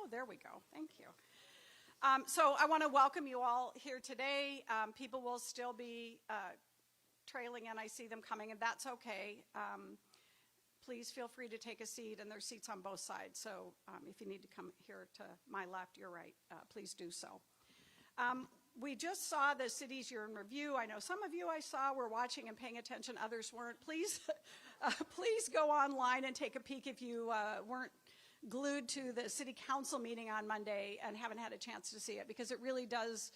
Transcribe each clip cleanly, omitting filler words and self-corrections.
Oh, there we go. Thank you. So I want to welcome you all here today. People will still be trailing in. I see them coming, and that's okay. Please feel free to take a seat, and there's seats on both sides. So if you need to come here to my left, your right, please do so. We just saw the city's year in review. I know some of you I saw were watching and paying attention, others weren't. Please, please go online and take a peek if you weren't glued to the city council meeting on Monday and haven't had a chance to see it, because it really does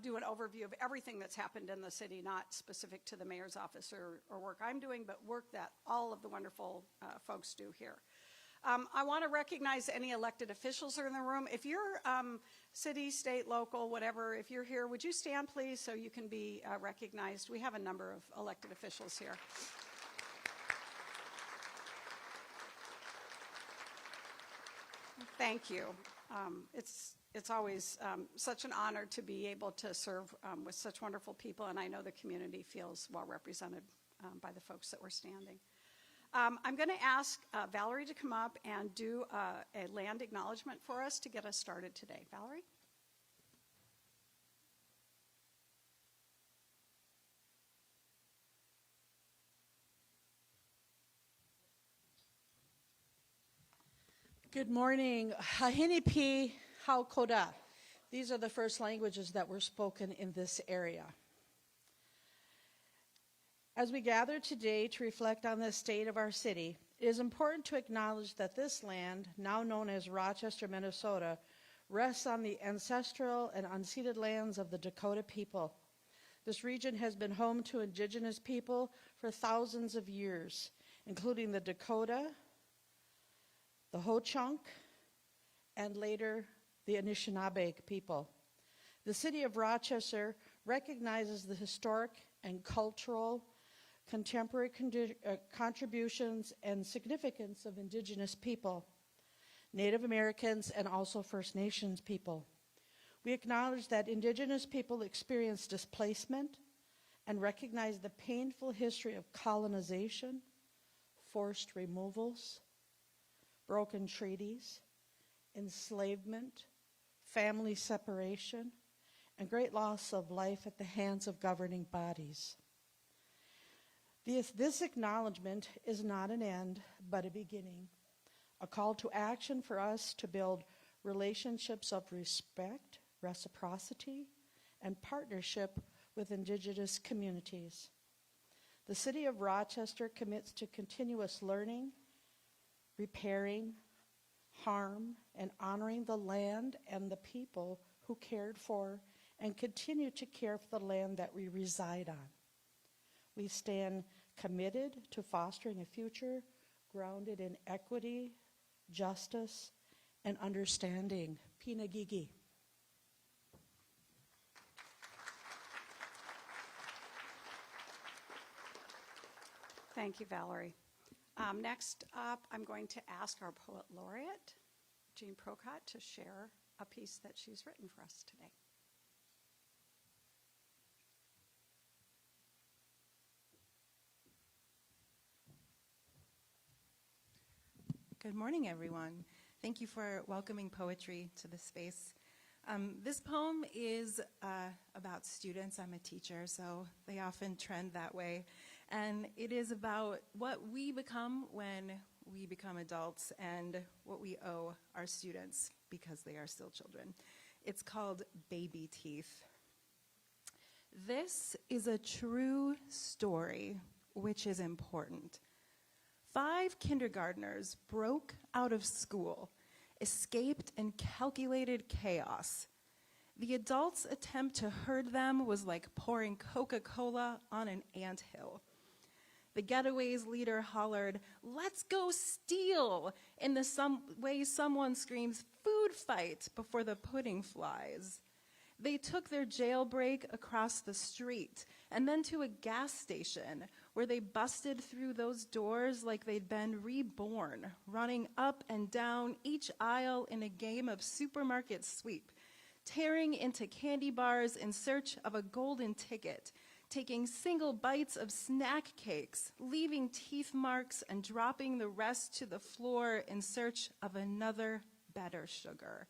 do an overview of everything that's happened in the city, not specific to the mayor's office or work I'm doing, but work that all of the wonderful folks do here. I want to recognize any elected officials that are in the room. If you're city, state, local, whatever, if you're here, would you stand, please, so you can be recognized? We have a number of elected officials here. Thank you. It's always such an honor to be able to serve with such wonderful people, and I know the community feels well represented by the folks that were standing. I'm going to ask Valerie to come up and do a land acknowledgement for us to get us started today. Valerie? Good morning. Hahinipi Haukoda. These are the first languages that were spoken in this area. As we gather today to reflect on the state of our city, it is important to acknowledge that this land, now known as Rochester, Minnesota, rests on the ancestral and unceded lands of the Dakota people. This region has been home to indigenous people for thousands of years, including the Dakota, the Ho-Chunk, and later the Anishinaabe people. The city of Rochester recognizes the historic and cultural contemporary contributions and significance of indigenous people, Native Americans, and also First Nations people. We acknowledge that indigenous people experience displacement and recognize the painful history of colonization, forced removals, broken treaties, enslavement, family separation, and great loss of life at the hands of governing bodies. This acknowledgement is not an end, but a beginning, a call to action for us to build relationships of respect, reciprocity, and partnership with indigenous communities. The city of Rochester commits to continuous learning, repairing, harm, and honoring the land and the people who cared for and continue to care for the land that we reside on. We stand committed to fostering a future grounded in equity, justice, and understanding. Pinagigi. Thank you, Valerie. Next up, I'm going to ask our poet laureate, Jean Procott, to share a piece that she's written for us today. Good morning, everyone. Thank you for welcoming poetry to this space. This poem is about students. I'm a teacher, so they often trend that way. And it is about what we become when we become adults and what we owe our students because they are still children. It's called Baby Teeth. This is a true story, which is important. 5 kindergartners broke out of school, escaped in calculated chaos. The adults' attempt to herd them was like pouring Coca-Cola on an anthill. The Getaways leader hollered, "Let's go steal," in the way someone screams, "Food fight," before the pudding flies. They took their jailbreak across the street and then to a gas station where they busted through those doors like they'd been reborn, running up and down each aisle in a game of supermarket sweep, tearing into candy bars in search of a golden ticket, taking single bites of snack cakes, leaving teeth marks and dropping the rest to the floor in search of another better sugar.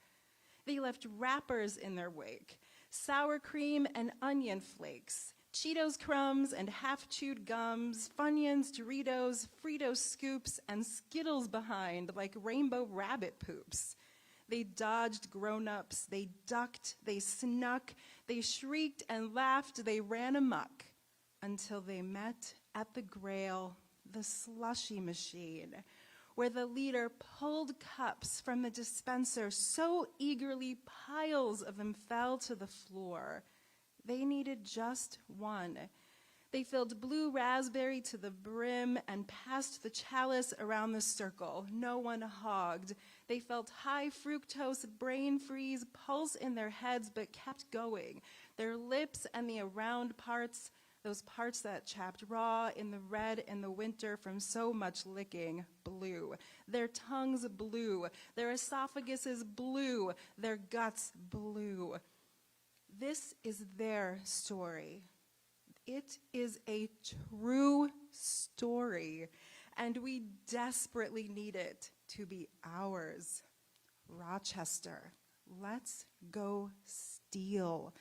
They left wrappers in their wake, sour cream and onion flakes, Cheetos crumbs and half-chewed gums, Funyuns, Doritos, Frito scoops, and Skittles behind like rainbow rabbit poops. They dodged grown-ups, they ducked, they snuck, they shrieked and laughed, they ran amok, until they met at the Grail, the slushy machine, where the leader pulled cups from the dispenser so eagerly piles of them fell to the floor. They needed just one. They filled blue raspberry to the brim and passed the chalice around the circle. No one hogged. They felt high fructose brain freeze pulse in their heads but kept going. Their lips and the around parts, those parts that chapped raw in the red in the winter from so much licking, blue. Their tongues blue. Their esophaguses blue. Their guts blue. This is their story. It is a true story, and we desperately need it to be ours. Rochester, let's go steal.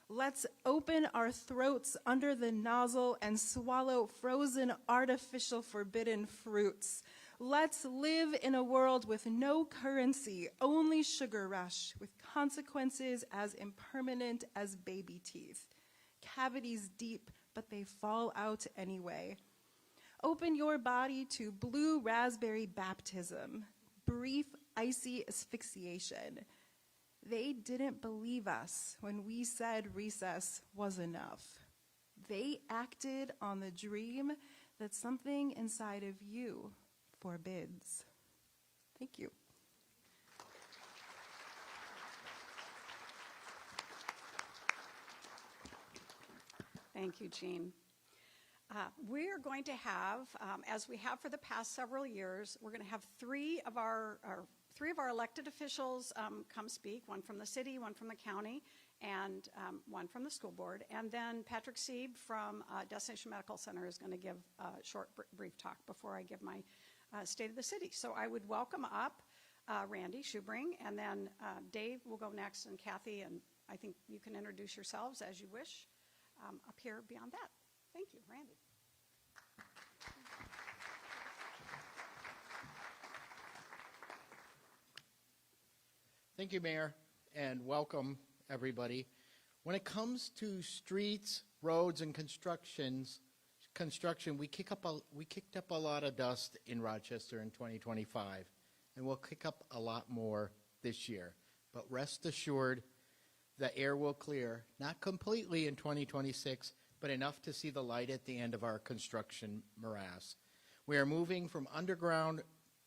Let's open our throats under the nozzle and swallow frozen, artificial, forbidden fruits. Let's live in a world with no currency, only sugar rush, with consequences as impermanent as baby teeth. Cavities deep, but they fall out anyway. Open your body to blue raspberry baptism, brief icy asphyxiation. They didn't believe us when we said recess was enough. They acted on the dream that something inside of you forbids. Thank you. Thank you, Jean. We are going to have, as we have for the past several years, we're going to have three of our elected officials come speak, one from the city, one from the county, and one from the school board. And then Patrick Sieb from Destination Medical Center is going to give a short, brief talk before I give my State of the City. So I would welcome up Randy Schubring, and then Dave will go next, and Kathy, and I think you can introduce yourselves as you wish up here beyond that. Thank you, Randy. Thank you, Mayor, and welcome, everybody. When it comes to streets, roads, and construction, we kicked up a lot of dust in Rochester in 2025, and we'll kick up a lot more this year. But rest assured, the air will clear, not completely in 2026, but enough to see the light at the end of our construction morass. We are moving from underground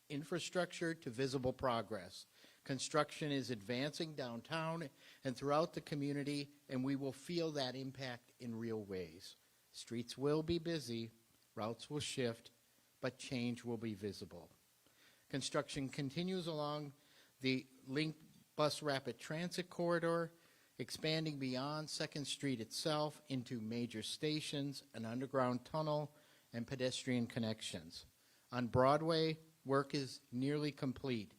infrastructure to visible progress. Construction is advancing downtown and throughout the community, and we will feel that impact in real ways. Streets will be busy, routes will shift, but change will be visible. Construction continues along the Link Bus Rapid Transit Corridor, expanding beyond 2nd Street itself into major stations, an underground tunnel, and pedestrian connections. On Broadway, work is nearly complete.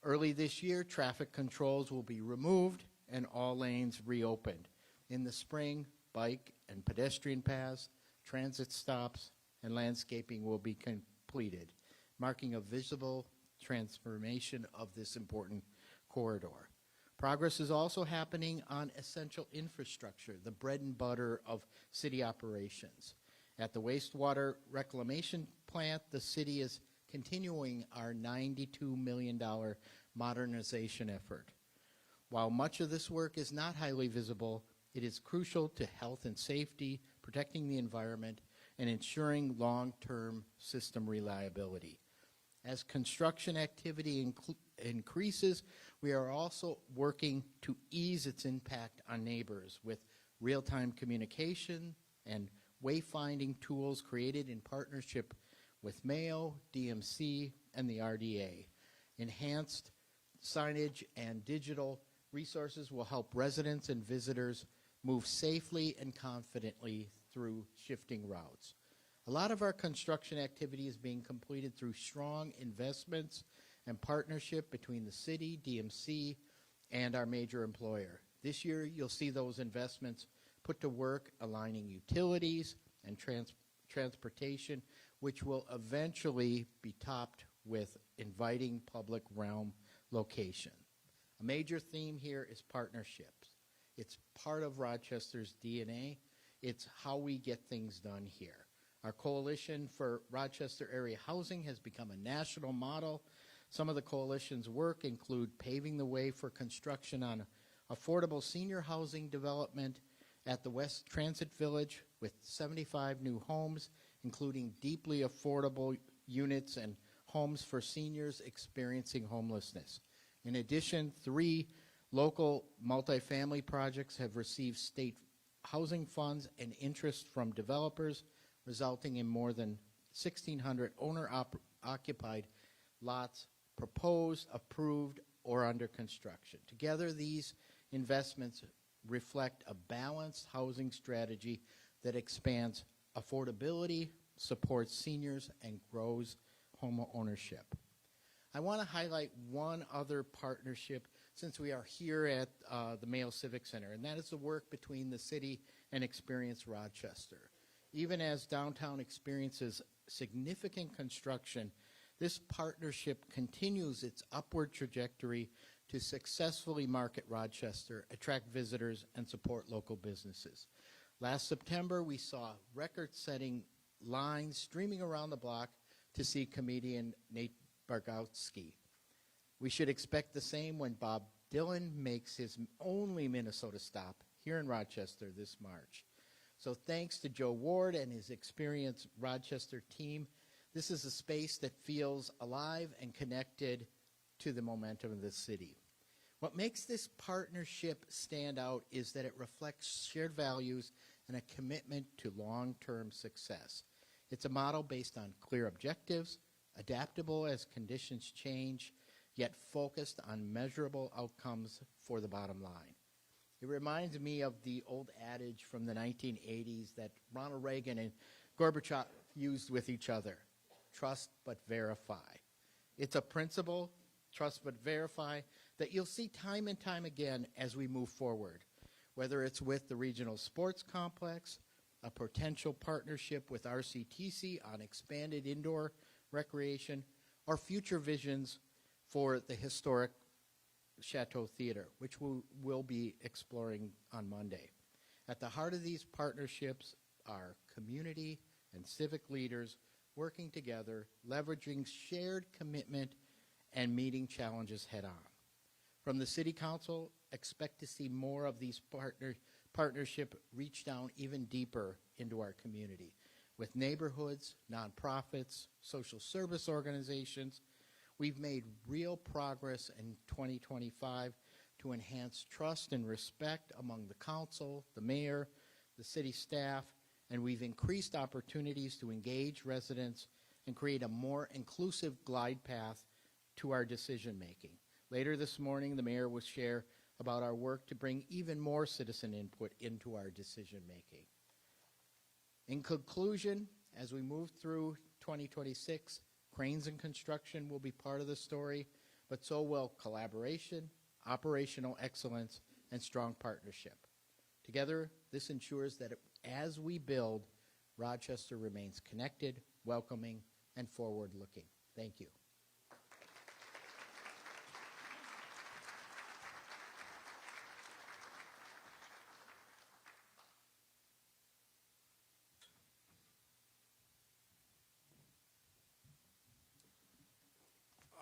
Early this year, traffic controls will be removed and all lanes reopened. In the spring, bike and pedestrian paths, transit stops, and landscaping will be completed, marking a visible transformation of this important corridor. Progress is also happening on essential infrastructure, the bread and butter of city operations. At the wastewater reclamation plant, the city is continuing our $92 million modernization effort. While much of this work is not highly visible, it is crucial to health and safety, protecting the environment, and ensuring long-term system reliability. As construction activity increases, we are also working to ease its impact on neighbors with real-time communication and wayfinding tools created in partnership with Mayo, DMC, and the RDA. Enhanced signage and digital resources will help residents and visitors move safely and confidently through shifting routes. A lot of our construction activity is being completed through strong investments and partnership between the city, DMC, and our major employer. This year, you'll see those investments put to work aligning utilities and transportation, which will eventually be topped with inviting public realm location. A major theme here is partnerships. It's part of Rochester's DNA. It's how we get things done here. Our Coalition for Rochester Area Housing has become a national model. Some of the coalition's work include paving the way for construction on affordable senior housing development at the West Transit Village with 75 new homes, including deeply affordable units and homes for seniors experiencing homelessness. In addition, 3 local multifamily projects have received state housing funds and interest from developers, resulting in more than 1,600 owner-occupied lots proposed, approved, or under construction. Together, these investments reflect a balanced housing strategy that expands affordability, supports seniors, and grows home ownership. I want to highlight one other partnership since we are here at the Mayo Civic Center, and that is the work between the city and Experience Rochester. Even as downtown experiences significant construction, this partnership continues its upward trajectory to successfully market Rochester, attract visitors, and support local businesses. Last September, we saw record-setting lines streaming around the block to see comedian Nate Bargatze. We should expect the same when Bob Dylan makes his only Minnesota stop here in Rochester this March. So thanks to Joe Ward and his experienced Rochester team, this is a space that feels alive and connected to the momentum of the city. What makes this partnership stand out is that it reflects shared values and a commitment to long-term success. It's a model based on clear objectives, adaptable as conditions change, yet focused on measurable outcomes for the bottom line. It reminds me of the old adage from the 1980s that Ronald Reagan and Gorbachev used with each other: trust but verify. It's a principle, trust but verify, that you'll see time and time again as we move forward, whether it's with the regional sports complex, a potential partnership with RCTC on expanded indoor recreation, or future visions for the historic Chateau Theater, which we'll be exploring on Monday. At the heart of these partnerships are community and civic leaders working together, leveraging shared commitment and meeting challenges head on. From the City Council, expect to see more of these partnership reach down even deeper into our community with neighborhoods, nonprofits, social service organizations. We've made real progress in 2025 to enhance trust and respect among the council, the mayor, the city staff, and we've increased opportunities to engage residents and create a more inclusive glide path to our decision making. Later this morning, the mayor will share about our work to bring even more citizen input into our decision making. In conclusion, as we move through 2026, cranes and construction will be part of the story, but so will collaboration, operational excellence, and strong partnership. Together, this ensures that as we build, Rochester remains connected, welcoming, and forward-looking. Thank you.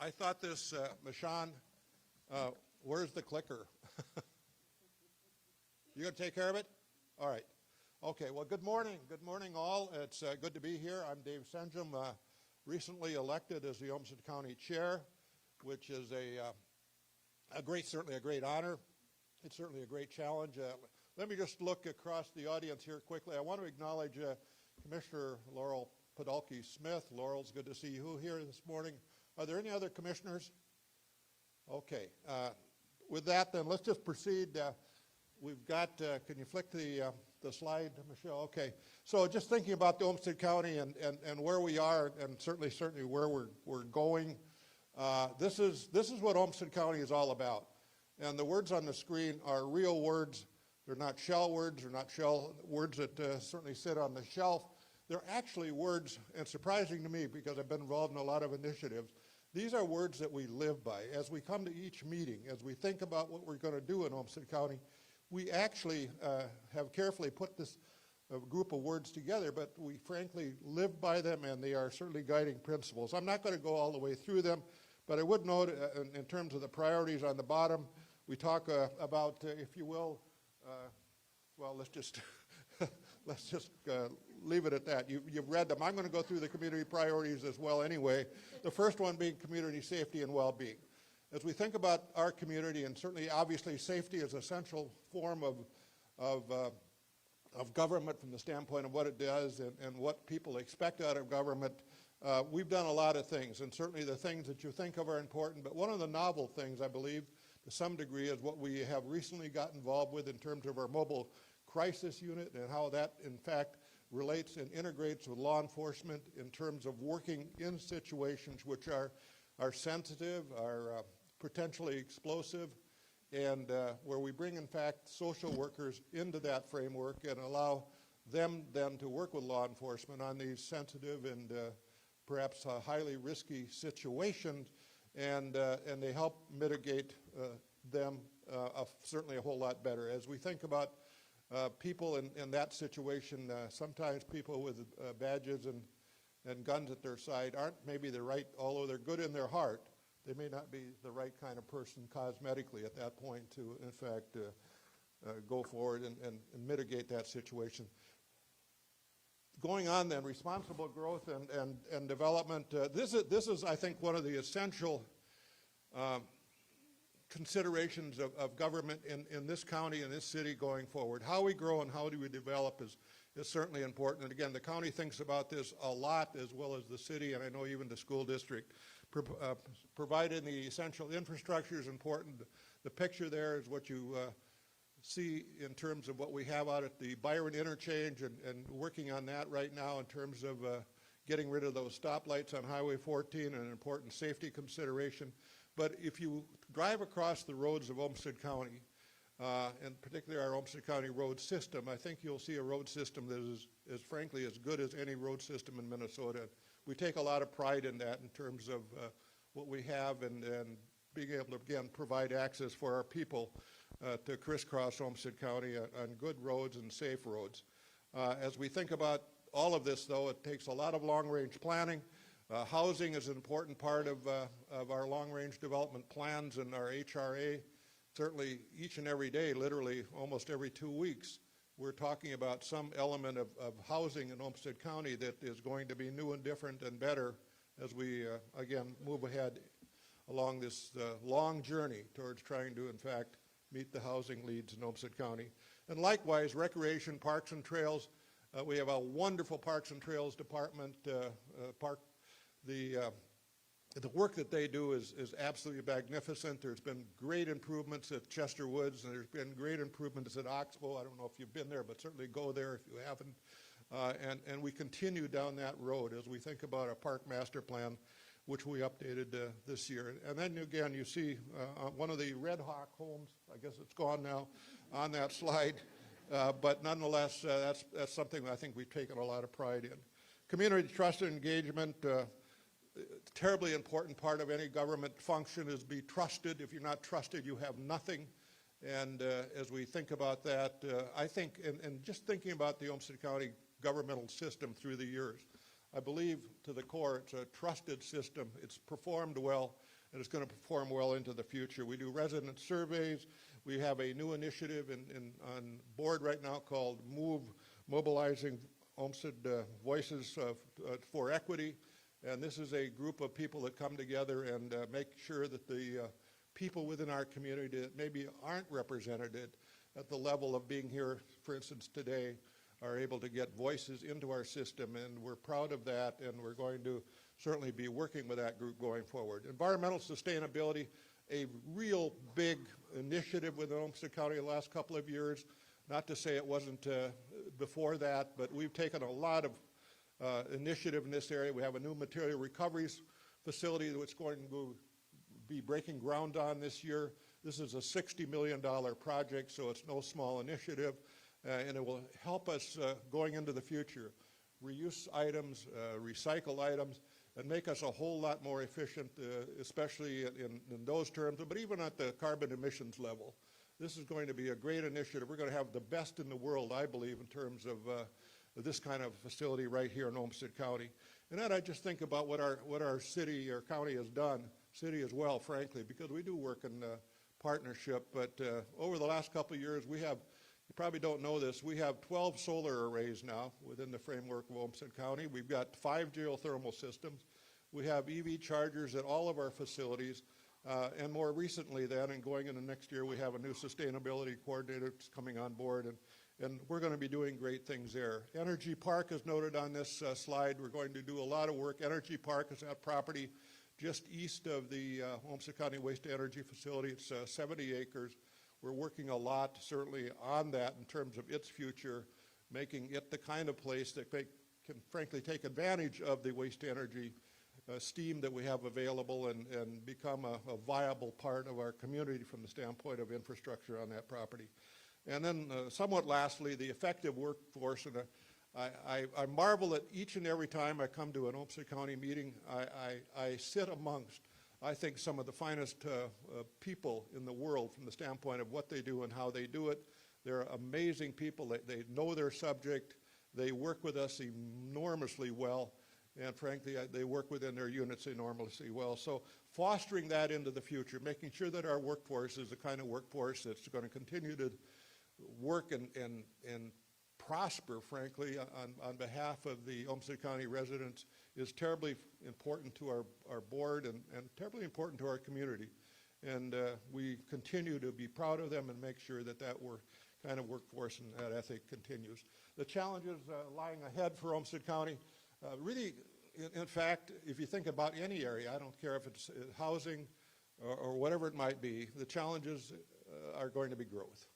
I thought this, Michonne, where's the clicker? You gonna take care of it? All right. Okay, well, good morning. Good morning, all. It's good to be here. I'm Dave Senjum, recently elected as the Olmsted County Chair, which is certainly a great honor. It's certainly a great challenge. Let me just look across the audience here quickly. I want to acknowledge Commissioner Laurel Podolsky-Smith. Laurel, it's good to see you here this morning. Are there any other commissioners? Okay. With that, then, let's just proceed. We've got, can you flick the slide, Michelle? Okay. So just thinking about the Olmsted County and where we are, and certainly where we're going, This is what Olmsted County is all about. And the words on the screen are real words. They're not shell words. They're not shell words that certainly sit on the shelf. They're actually words, and surprising to me because I've been involved in a lot of initiatives, these are words that we live by. As we come to each meeting, as we think about what we're going to do in Olmsted County, we actually have carefully put this group of words together, but we frankly live by them, and they are certainly guiding principles. I'm not going to go all the way through them, but I would note in terms of the priorities on the bottom, we talk about, if you will, well, let's just leave it at that. You've read them. I'm going to go through the community priorities as well anyway. The first one being community safety and well-being. As we think about our community, and certainly obviously safety is an essential form of government from the standpoint of what it does and what people expect out of government, we've done a lot of things, and certainly the things that you think of are important, but one of the novel things, I believe, to some degree, is what we have recently got involved with in terms of our mobile crisis unit and how that, in fact, relates and integrates with law enforcement in terms of working in situations which are sensitive, are potentially explosive, and where we bring, in fact, social workers into that framework and allow them then to work with law enforcement on these sensitive and perhaps highly risky situations, and they help mitigate them certainly a whole lot better. As we think about people in that situation, sometimes people with badges and guns at their side aren't maybe the right, although they're good in their heart, they may not be the right kind of person cosmetically at that point to, in fact, go forward and mitigate that situation. Going on then, responsible growth and development. This is, I think, one of the essential considerations of government in this county and this city going forward. How we grow and how do we develop is certainly important. And again, the county thinks about this a lot, as well as the city, and I know even the school district. Providing the essential infrastructure is important. The picture there is what you see in terms of what we have out at the Byron interchange and working on that right now in terms of getting rid of those stoplights on Highway 14, an important safety consideration. But if you drive across the roads of Olmsted County, and particularly our Olmsted County road system, I think you'll see a road system that is frankly as good as any road system in Minnesota. We take a lot of pride in that in terms of what we have and being able to, again, provide access for our people to crisscross Olmsted County on good roads and safe roads. As we think about all of this, though, it takes a lot of long-range planning. Housing is an important part of our long-range development plans and our HRA. Certainly each and every day, literally almost every 2 weeks, we're talking about some element of housing in Olmsted County that is going to be new and different and better as we, again, move ahead along this long journey towards trying to, in fact, meet the housing needs in Olmsted County. And likewise, recreation, parks and trails. We have a wonderful Parks and Trails department. The work that they do is absolutely magnificent. There's been great improvements at Chester Woods, and there's been great improvements at Oxbow. I don't know if you've been there, but certainly go there if you haven't. And we continue down that road as we think about our park master plan, which we updated this year. And then again, you see one of the Red Hawk homes, I guess it's gone now, on that slide. But nonetheless, that's something that I think we've taken a lot of pride in. Community trust and engagement. Terribly important part of any government function is be trusted. If you're not trusted, you have nothing. And as we think about that, I think, and just thinking about the Olmsted County governmental system through the years, I believe to the core it's a trusted system. It's performed well, and it's going to perform well into the future. We do resident surveys. We have a new initiative on board right now called MOVE, Mobilizing Olmsted Voices for Equity. And this is a group of people that come together and make sure that the people within our community that maybe aren't represented at the level of being here, for instance, today, are able to get voices into our system. And we're proud of that, and we're going to certainly be working with that group going forward. Environmental sustainability, a real big initiative within Olmsted County the last couple of years. Not to say it wasn't before that, but we've taken a lot of initiative in this area. We have a new material recoveries facility that's going to be breaking ground on this year. This is a $60 million project, so it's no small initiative, and it will help us going into the future. Reuse items, recycle items, and make us a whole lot more efficient, especially in those terms, but even at the carbon emissions level. This is going to be a great initiative. We're going to have the best in the world, I believe, in terms of this kind of facility right here in Olmsted County. And then I just think about what our city or county has done, city as well, frankly, because we do work in partnership. But over the last couple of years, we have, you probably don't know this, we have 12 solar arrays now within the framework of Olmsted County. We've got 5 geothermal systems. We have EV chargers at all of our facilities. And more recently then, and going into next year, we have a new sustainability coordinator that's coming on board, and we're going to be doing great things there. Energy Park is noted on this slide. We're going to do a lot of work. Energy Park is that property just east of the Olmsted County Waste to Energy facility. It's 70 acres. We're working a lot, certainly, on that in terms of its future, making it the kind of place that can frankly take advantage of the waste to energy steam that we have available and become a viable part of our community from the standpoint of infrastructure on that property. And then somewhat lastly, the effective workforce. And I marvel at each and every time I come to an Olmsted County meeting, I sit amongst, I think, some of the finest people in the world from the standpoint of what they do and how they do it. They're amazing people. They know their subject. They work with us enormously well. And frankly, they work within their units enormously well. So fostering that into the future, making sure that our workforce is the kind of workforce that's going to continue to work and prosper, frankly, on behalf of the Olmsted County residents is terribly important to our board and terribly important to our community. And we continue to be proud of them and make sure that kind of workforce and that ethic continues. The challenges lying ahead for Olmsted County, really, in fact, if you think about any area, I don't care if it's housing or whatever it might be, the challenges are going to be growth.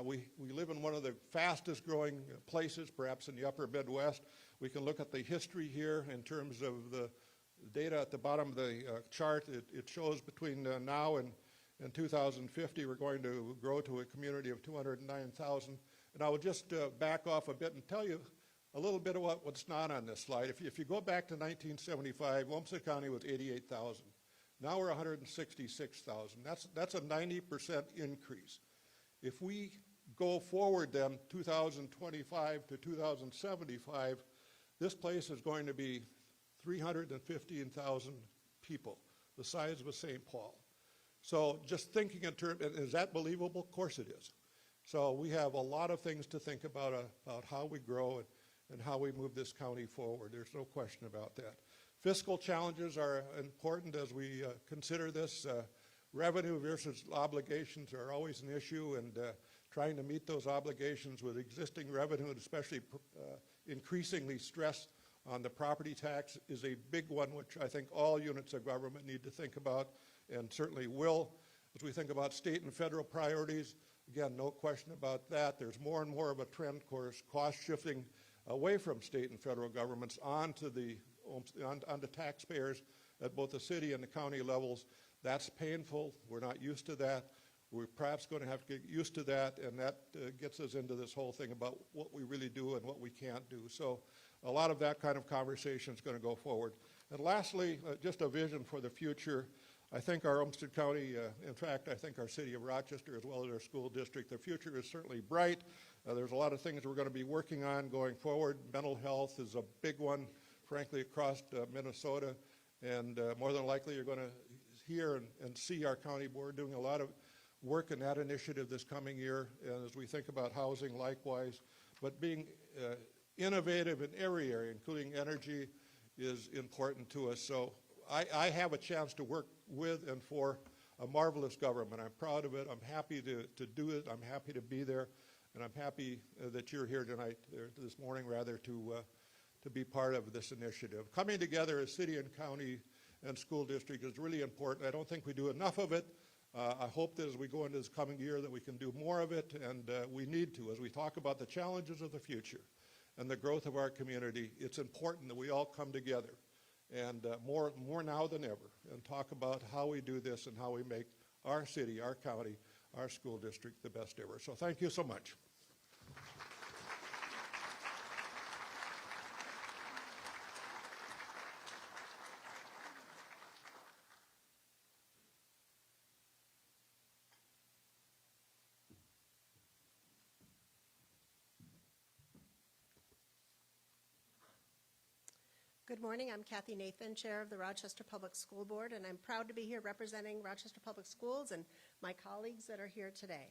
We live in one of the fastest growing places, perhaps in the upper Midwest. We can look at the history here in terms of the data at the bottom of the chart. It shows between now and 2050, we're going to grow to a community of 209,000. And I will just back off a bit and tell you a little bit of what's not on this slide. If you go back to 1975, Olmsted County was 88,000. Now we're 166,000. That's a 90% increase. If we go forward then 2025 to 2075, this place is going to be 315,000 people, the size of a St. Paul. So just thinking in terms, is that believable? Of course it is. So we have a lot of things to think about how we grow and how we move this county forward. There's no question about that. Fiscal challenges are important as we consider this. Revenue versus obligations are always an issue, and trying to meet those obligations with existing revenue, and especially increasingly stress on the property tax, is a big one, which I think all units of government need to think about, and certainly will. As we think about state and federal priorities, again, no question about that. There's more and more of a trend, of course, cost shifting away from state and federal governments onto taxpayers at both the city and the county levels. That's painful. We're not used to that. We're perhaps going to have to get used to that, and that gets us into this whole thing about what we really do and what we can't do. So a lot of that kind of conversation is going to go forward. And lastly, just a vision for the future. I think our Olmsted County, in fact, I think our city of Rochester as well as our school district, the future is certainly bright. There's a lot of things we're going to be working on going forward. Mental health is a big one, frankly, across Minnesota. And more than likely you're going to hear and see our county board doing a lot of work in that initiative this coming year, and as we think about housing likewise. But being innovative in every area, including energy, is important to us. So I have a chance to work with and for a marvelous government. I'm proud of it. I'm happy to do it. I'm happy to be there. And I'm happy that you're here tonight, this morning rather, to be part of this initiative. Coming together as city and county and school district is really important. I don't think we do enough of it. I hope that as we go into this coming year that we can do more of it, and we need to. As we talk about the challenges of the future and the growth of our community, it's important that we all come together and more now than ever, and talk about how we do this and how we make our city, our county, our school district the best ever. So thank you so much. Good morning. I'm Kathy Nathan, Chair of the Rochester Public School Board, and I'm proud to be here representing Rochester Public Schools and my colleagues that are here today.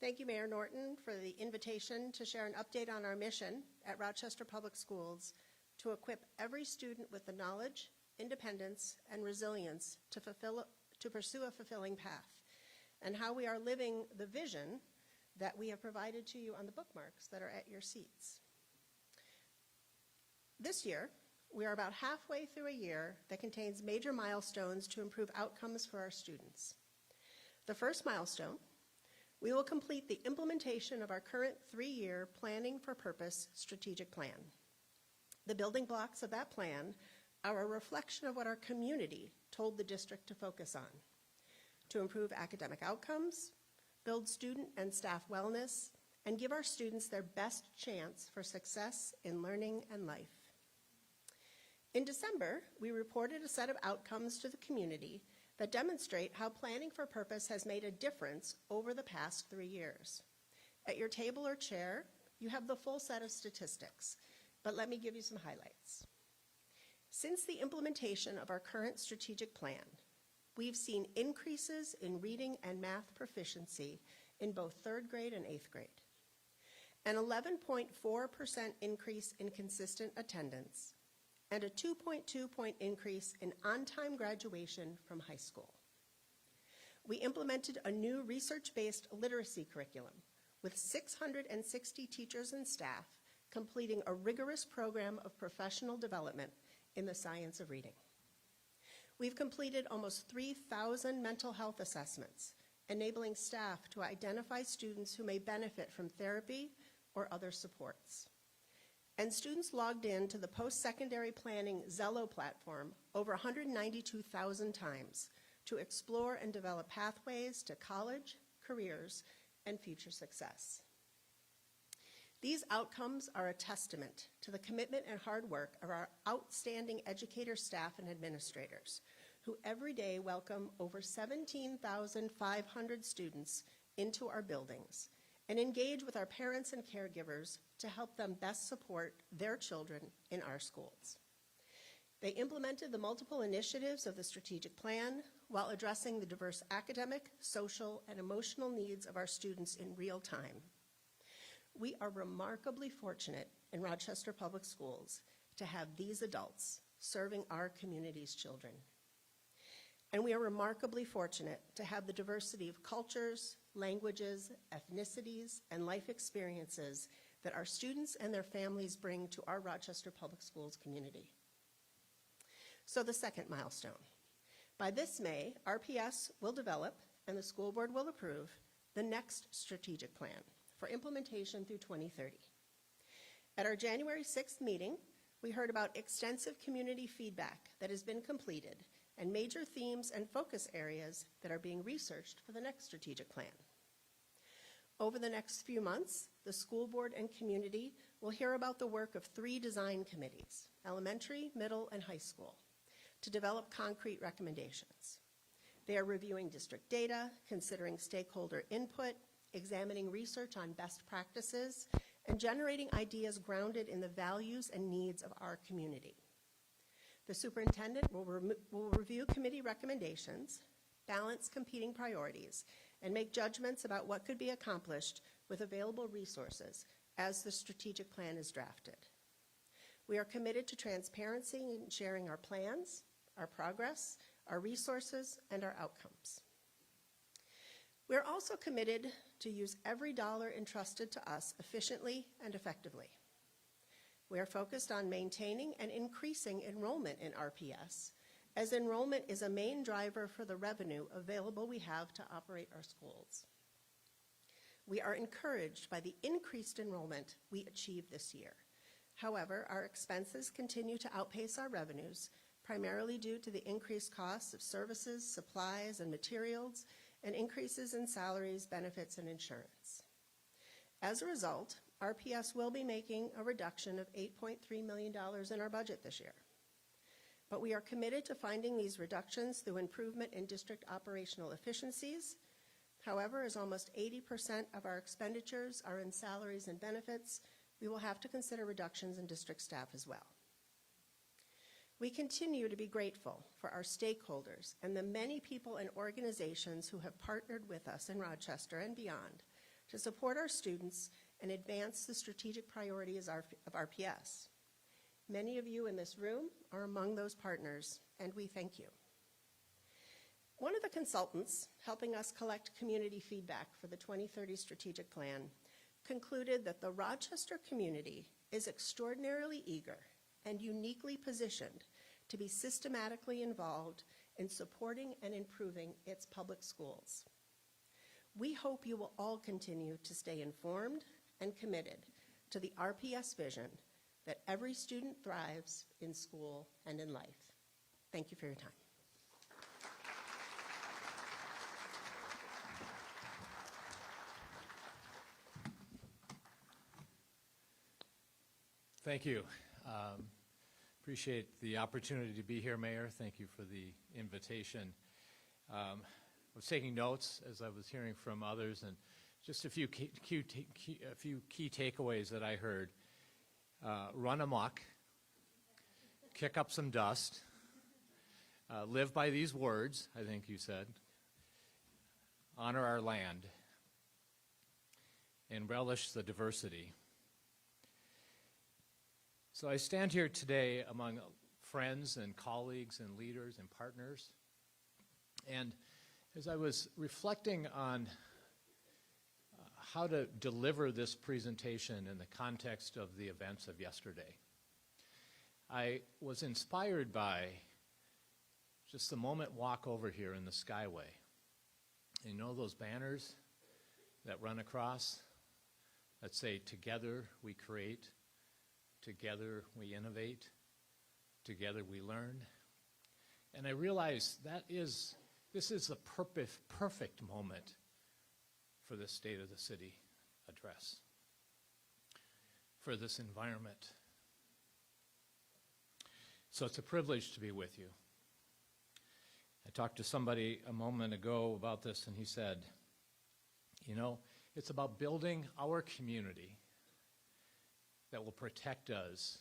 Thank you, Mayor Norton, for the invitation to share an update on our mission at Rochester Public Schools to equip every student with the knowledge, independence, and resilience to pursue a fulfilling path, and how we are living the vision that we have provided to you on the bookmarks that are at your seats. This year, we are about halfway through a year that contains major milestones to improve outcomes for our students. The first milestone, we will complete the implementation of our current 3-year Planning for Purpose strategic plan. The building blocks of that plan are a reflection of what our community told the district to focus on: to improve academic outcomes, build student and staff wellness, and give our students their best chance for success in learning and life. In December, we reported a set of outcomes to the community that demonstrate how Planning for Purpose has made a difference over the past 3 years. At your table or chair, you have the full set of statistics, but let me give you some highlights. Since the implementation of our current strategic plan, we've seen increases in reading and math proficiency in both 3rd grade and 8th grade, an 11.4% increase in consistent attendance, and a 2.2-point increase in on-time graduation from high school. We implemented a new research-based literacy curriculum with 660 teachers and staff completing a rigorous program of professional development in the science of reading. We've completed almost 3,000 mental health assessments, enabling staff to identify students who may benefit from therapy or other supports. And students logged in to the post-secondary planning Zello platform over 192,000 times to explore and develop pathways to college, careers, and future success. These outcomes are a testament to the commitment and hard work of our outstanding educator, staff, and administrators, who every day welcome over 17,500 students into our buildings and engage with our parents and caregivers to help them best support their children in our schools. They implemented the multiple initiatives of the strategic plan while addressing the diverse academic, social, and emotional needs of our students in real time. We are remarkably fortunate in Rochester Public Schools to have these adults serving our community's children. And we are remarkably fortunate to have the diversity of cultures, languages, ethnicities, and life experiences that our students and their families bring to our Rochester Public Schools community. So the second milestone. By this May, RPS will develop, and the school board will approve, the next strategic plan for implementation through 2030. At our January 6th meeting, we heard about extensive community feedback that has been completed and major themes and focus areas that are being researched for the next strategic plan. Over the next few months, the school board and community will hear about the work of 3 design committees, elementary, middle, and high school, to develop concrete recommendations. They are reviewing district data, considering stakeholder input, examining research on best practices, and generating ideas grounded in the values and needs of our community. The superintendent will review committee recommendations, balance competing priorities, and make judgments about what could be accomplished with available resources as the strategic plan is drafted. We are committed to transparency in sharing our plans, our progress, our resources, and our outcomes. We are also committed to use every dollar entrusted to us efficiently and effectively. We are focused on maintaining and increasing enrollment in RPS, as enrollment is a main driver for the revenue available we have to operate our schools. We are encouraged by the increased enrollment we achieved this year. However, our expenses continue to outpace our revenues primarily due to the increased costs of services, supplies, and materials, and increases in salaries, benefits, and insurance. As a result, RPS will be making a reduction of $8.3 million in our budget this year. But we are committed to finding these reductions through improvement in district operational efficiencies. However, as almost 80% of our expenditures are in salaries and benefits, we will have to consider reductions in district staff as well. We continue to be grateful for our stakeholders and the many people and organizations who have partnered with us in Rochester and beyond to support our students and advance the strategic priorities of RPS. Many of you in this room are among those partners, and we thank you. One of the consultants helping us collect community feedback for the 2030 strategic plan concluded that the Rochester community is extraordinarily eager and uniquely positioned to be systematically involved in supporting and improving its public schools. We hope you will all continue to stay informed and committed to the RPS vision that every student thrives in school and in life. Thank you for your time. Thank you. Appreciate the opportunity to be here, Mayor. Thank you for the invitation. I was taking notes as I was hearing from others, and just a few key takeaways that I heard. Run amok, kick up some dust, live by these words, I think you said, honor our land, and relish the diversity. So I stand here today among friends and colleagues and leaders and partners, and as I was reflecting on how to deliver this presentation in the context of the events of yesterday, I was inspired by just the moment walk over here in the Skyway. You know those banners that run across that say, "Together we create, together we innovate, together we learn"? And I realized this is the perfect moment for this State of the City address, for this environment. So it's a privilege to be with you. I talked to somebody a moment ago about this, and he said, you know, it's about building our community that will protect us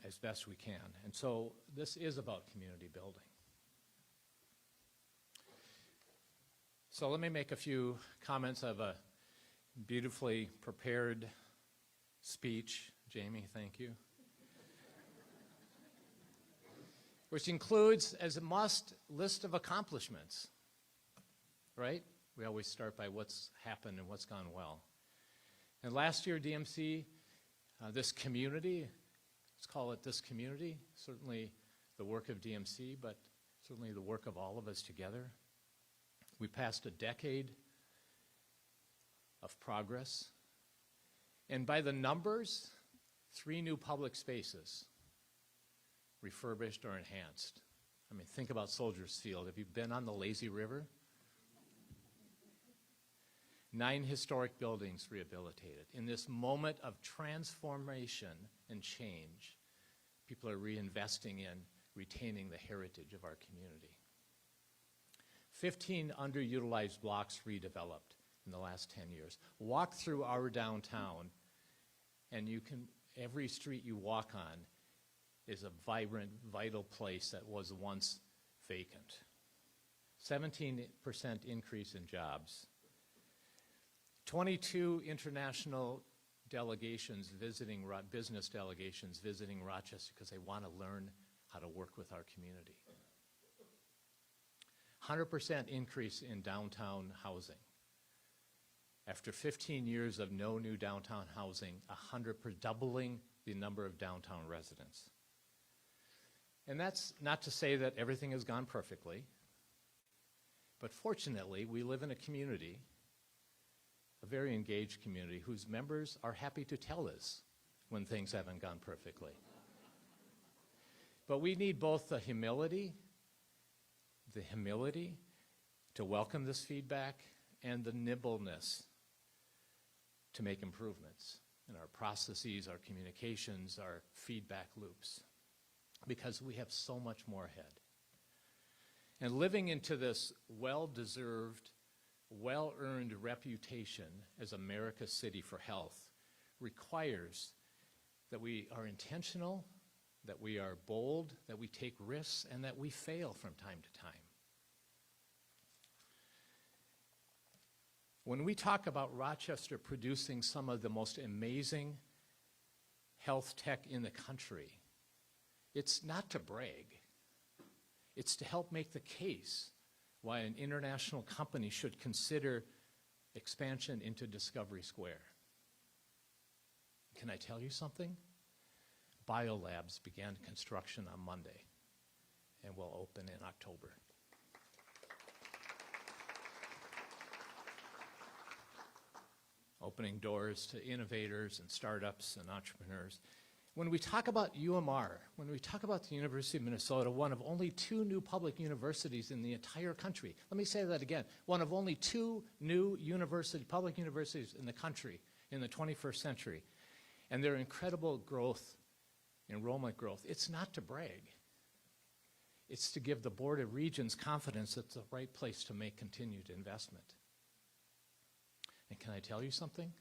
as best we can. And so this is about community building. So let me make a few comments. I have a beautifully prepared speech. Jamie, thank you. Which includes, as a must, list of accomplishments, right? We always start by what's happened and what's gone well. And last year, DMC, this community, let's call it this community, certainly the work of DMC, but certainly the work of all of us together. We passed a decade of progress. And by the numbers, 3 new public spaces, refurbished or enhanced. I mean, think about Soldiers Field. Have you been on the lazy river? 9 historic buildings rehabilitated. In this moment of transformation and change, people are reinvesting in retaining the heritage of our community. 15 underutilized blocks redeveloped in the last 10 years. Walk through our downtown, and every street you walk on is a vibrant, vital place that was once vacant. 17% increase in jobs. 22 international delegations visiting, business delegations visiting Rochester because they want to learn how to work with our community. 100% increase in downtown housing. After 15 years of no new downtown housing, doubling the number of downtown residents. And that's not to say that everything has gone perfectly, but fortunately, we live in a community, a very engaged community, whose members are happy to tell us when things haven't gone perfectly. But we need both the humility to welcome this feedback and the nimbleness to make improvements in our processes, our communications, our feedback loops, because we have so much more ahead. And living into this well-deserved, well-earned reputation as America's city for health requires that we are intentional, that we are bold, that we take risks, and that we fail from time to time. When we talk about Rochester producing some of the most amazing health tech in the country, it's not to brag. It's to help make the case why an international company should consider expansion into Discovery Square. Can I tell you something? Biolabs began construction on Monday and will open in October. Opening doors to innovators and startups and entrepreneurs. When we talk about UMR, when we talk about the University of Minnesota, one of only 2 new public universities in the entire country. Let me say that again. One of only 2 new public universities in the country in the 21st century. And their incredible growth, enrollment growth, it's not to brag. It's to give the Board of Regents confidence it's the right place to make continued investment. And can I tell you something?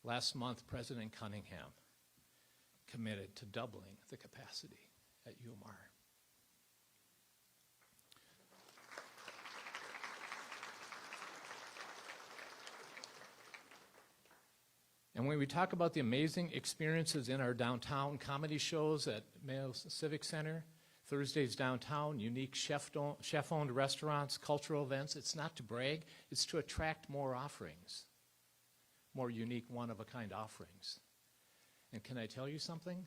Last month, President Cunningham committed to doubling the capacity at UMR. And when we talk about the amazing experiences in our downtown, comedy shows at Mayo Civic Center, Thursdays downtown, unique chef-owned restaurants, cultural events, it's not to brag, it's to attract more offerings, more unique, one-of-a-kind offerings. And can I tell you something?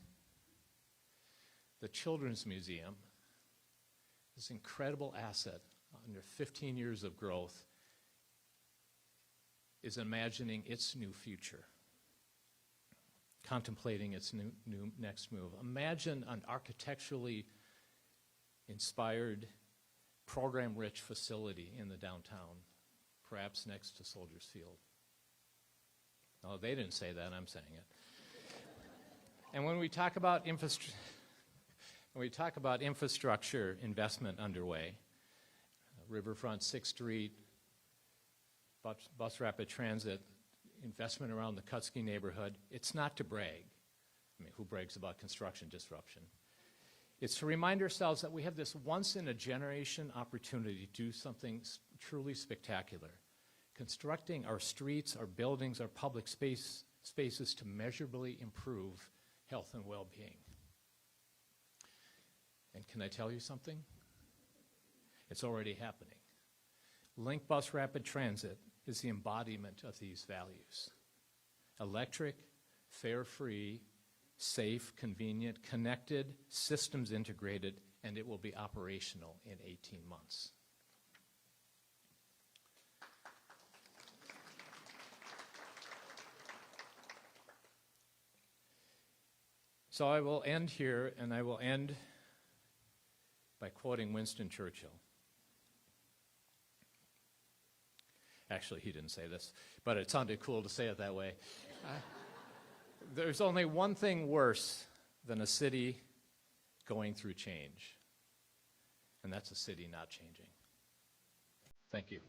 The Children's Museum, this incredible asset under 15 years of growth, is imagining its new future, contemplating its new next move. Imagine an architecturally inspired, program-rich facility in the downtown, perhaps next to Soldiers Field. No, they didn't say that, I'm saying it. And when we talk about infrastructure investment underway, Riverfront, 6th Street, bus rapid transit, investment around the Kutsky neighborhood, it's not to brag. I mean, who brags about construction disruption? It's to remind ourselves that we have this once-in-a-generation opportunity to do something truly spectacular, constructing our streets, our buildings, our public spaces to measurably improve health and well-being. And can I tell you something? It's already happening. Link Bus Rapid Transit is the embodiment of these values. Electric, fare-free, safe, convenient, connected, systems integrated, and it will be operational in 18 months. So I will end here, and I will end by quoting Winston Churchill. Actually, he didn't say this, but it sounded cool to say it that way. There's only one thing worse than a city going through change, and that's a city not changing. Thank you.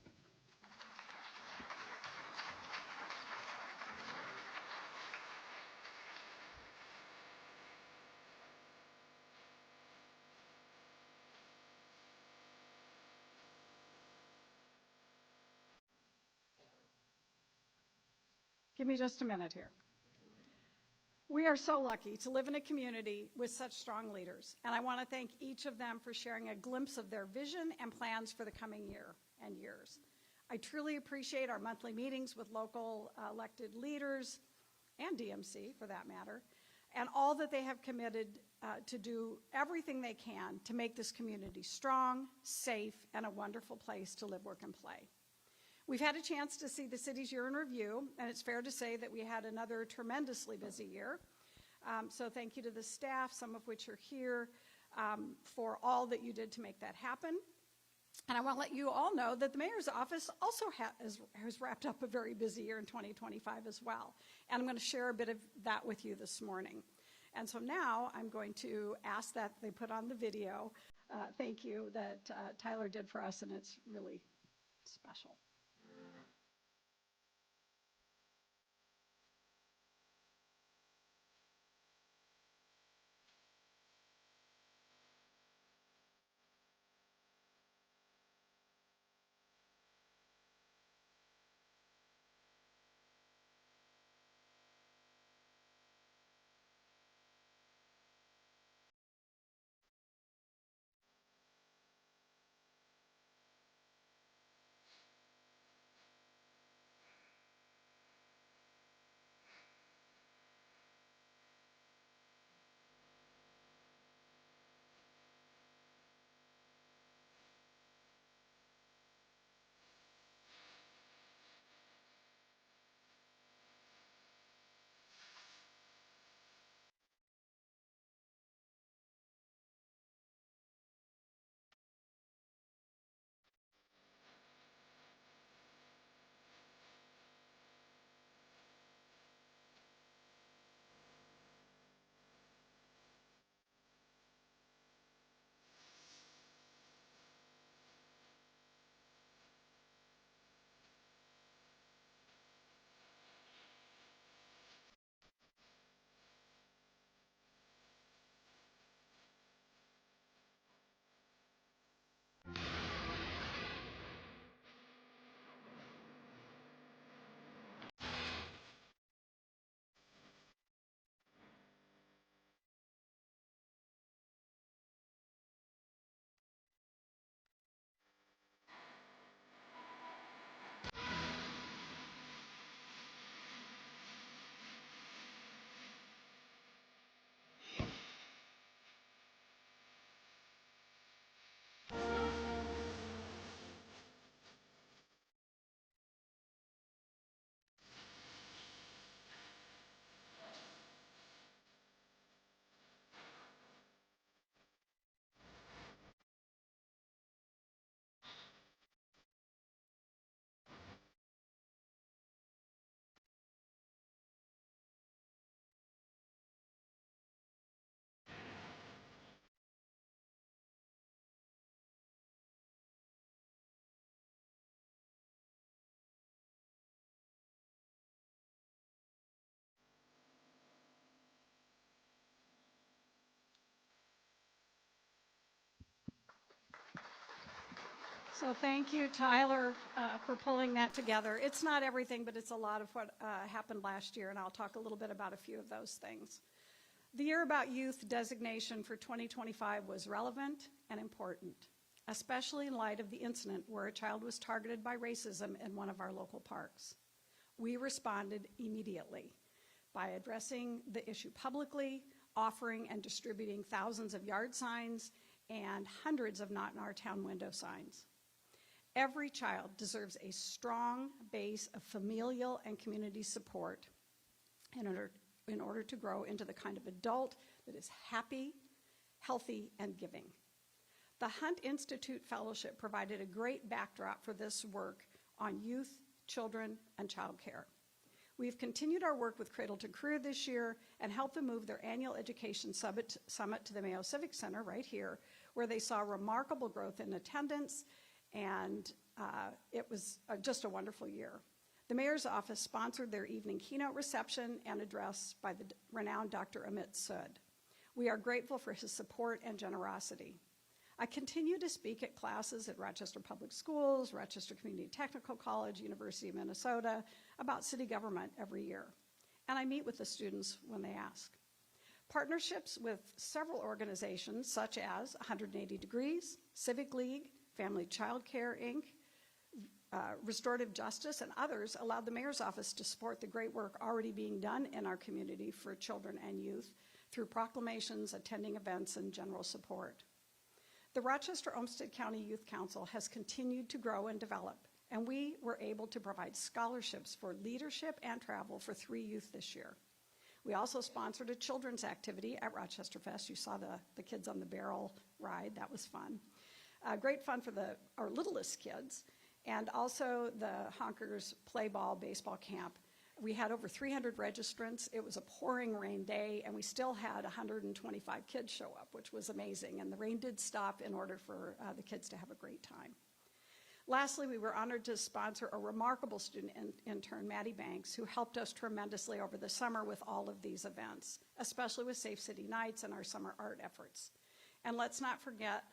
Give me just a minute here. We are so lucky to live in a community with such strong leaders, and I want to thank each of them for sharing a glimpse of their vision and plans for the coming year and years. I truly appreciate our monthly meetings with local elected leaders and DMC, for that matter, and all that they have committed to do everything they can to make this community strong, safe, and a wonderful place to live, work, and play. We've had a chance to see the city's year in review, and it's fair to say that we had another tremendously busy year. So thank you to the staff, some of which are here, for all that you did to make that happen. And I want to let you all know that the mayor's office also has wrapped up a very busy year in 2025 as well. And I'm going to share a bit of that with you this morning. And so now I'm going to ask that they put on the video, thank you, that Tyler did for us, and it's really special. So thank you, Tyler, for pulling that together. It's not everything, but it's a lot of what happened last year, and I'll talk a little bit about a few of those things. The Year About Youth designation for 2025 was relevant and important, especially in light of the incident where a child was targeted by racism in one of our local parks. We responded immediately by addressing the issue publicly, offering and distributing thousands of yard signs and hundreds of Not in Our Town window signs. Every child deserves a strong base of familial and community support in order to grow into the kind of adult that is happy, healthy, and giving. The Hunt Institute Fellowship provided a great backdrop for this work on youth, children, and childcare. We've continued our work with Cradle to Career this year and helped them move their annual education summit to the Mayo Civic Center right here, where they saw remarkable growth in attendance, and it was just a wonderful year. The mayor's office sponsored their evening keynote reception and address by the renowned Dr. Amit Sud. We are grateful for his support and generosity. I continue to speak at classes at Rochester Public Schools, Rochester Community Technical College, University of Minnesota about city government every year, and I meet with the students when they ask. Partnerships with several organizations such as 180 Degrees, Civic League, Family Child Care, Inc., Restorative Justice, and others allowed the mayor's office to support the great work already being done in our community for children and youth through proclamations, attending events, and general support. The Rochester-Olmsted County Youth Council has continued to grow and develop, and we were able to provide scholarships for leadership and travel for 3 youth this year. We also sponsored a children's activity at Rochester Fest. You saw the kids on the barrel ride. That was fun. Great fun for our littlest kids. And also the Honkers Play Ball Baseball Camp. We had over 300 registrants. It was a pouring rain day, and we still had 125 kids show up, which was amazing. And the rain did stop in order for the kids to have a great time. Lastly, we were honored to sponsor a remarkable student intern, Maddie Banks, who helped us tremendously over the summer with all of these events, especially with Safe City Nights and our summer art efforts. And let's not forget,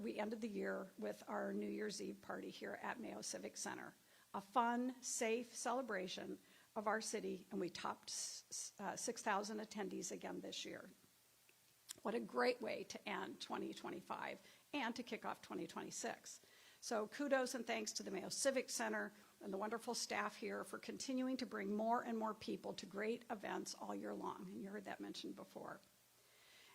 we ended the year with our New Year's Eve party here at Mayo Civic Center, a fun, safe celebration of our city, and we topped 6,000 attendees again this year. What a great way to end 2025 and to kick off 2026. So kudos and thanks to the Mayo Civic Center and the wonderful staff here for continuing to bring more and more people to great events all year long, and you heard that mentioned before.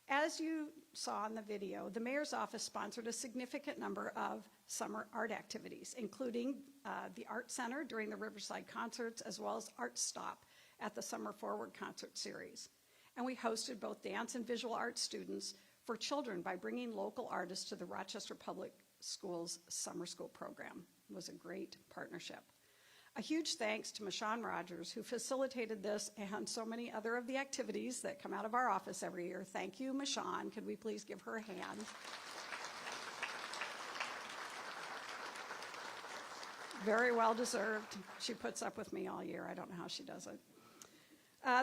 As you saw in the video, the mayor's office sponsored a significant number of summer art activities, including the Art Center during the Riverside concerts, as well as Art Stop at the Summer Forward concert series. And we hosted both dance and visual arts students for children by bringing local artists to the Rochester Public Schools summer school program. It was a great partnership. A huge thanks to Michonne Rogers, who facilitated this and so many other of the activities that come out of our office every year. Thank you, Michonne. Could we please give her a hand? Very well deserved. She puts up with me all year. I don't know how she does it.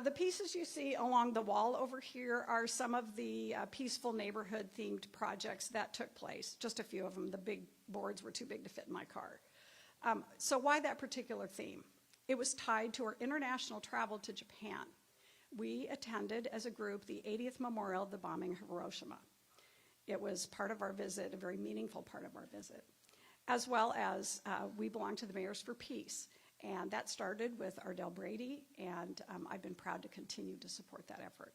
The pieces you see along the wall over here are some of the peaceful neighborhood-themed projects that took place. Just a few of them. The big boards were too big to fit in my car. So why that particular theme? It was tied to our international travel to Japan. We attended as a group the 80th memorial of the bombing of Hiroshima. It was part of our visit, a very meaningful part of our visit, as well as we belong to the Mayors for Peace. And that started with Ardell Brady, and I've been proud to continue to support that effort.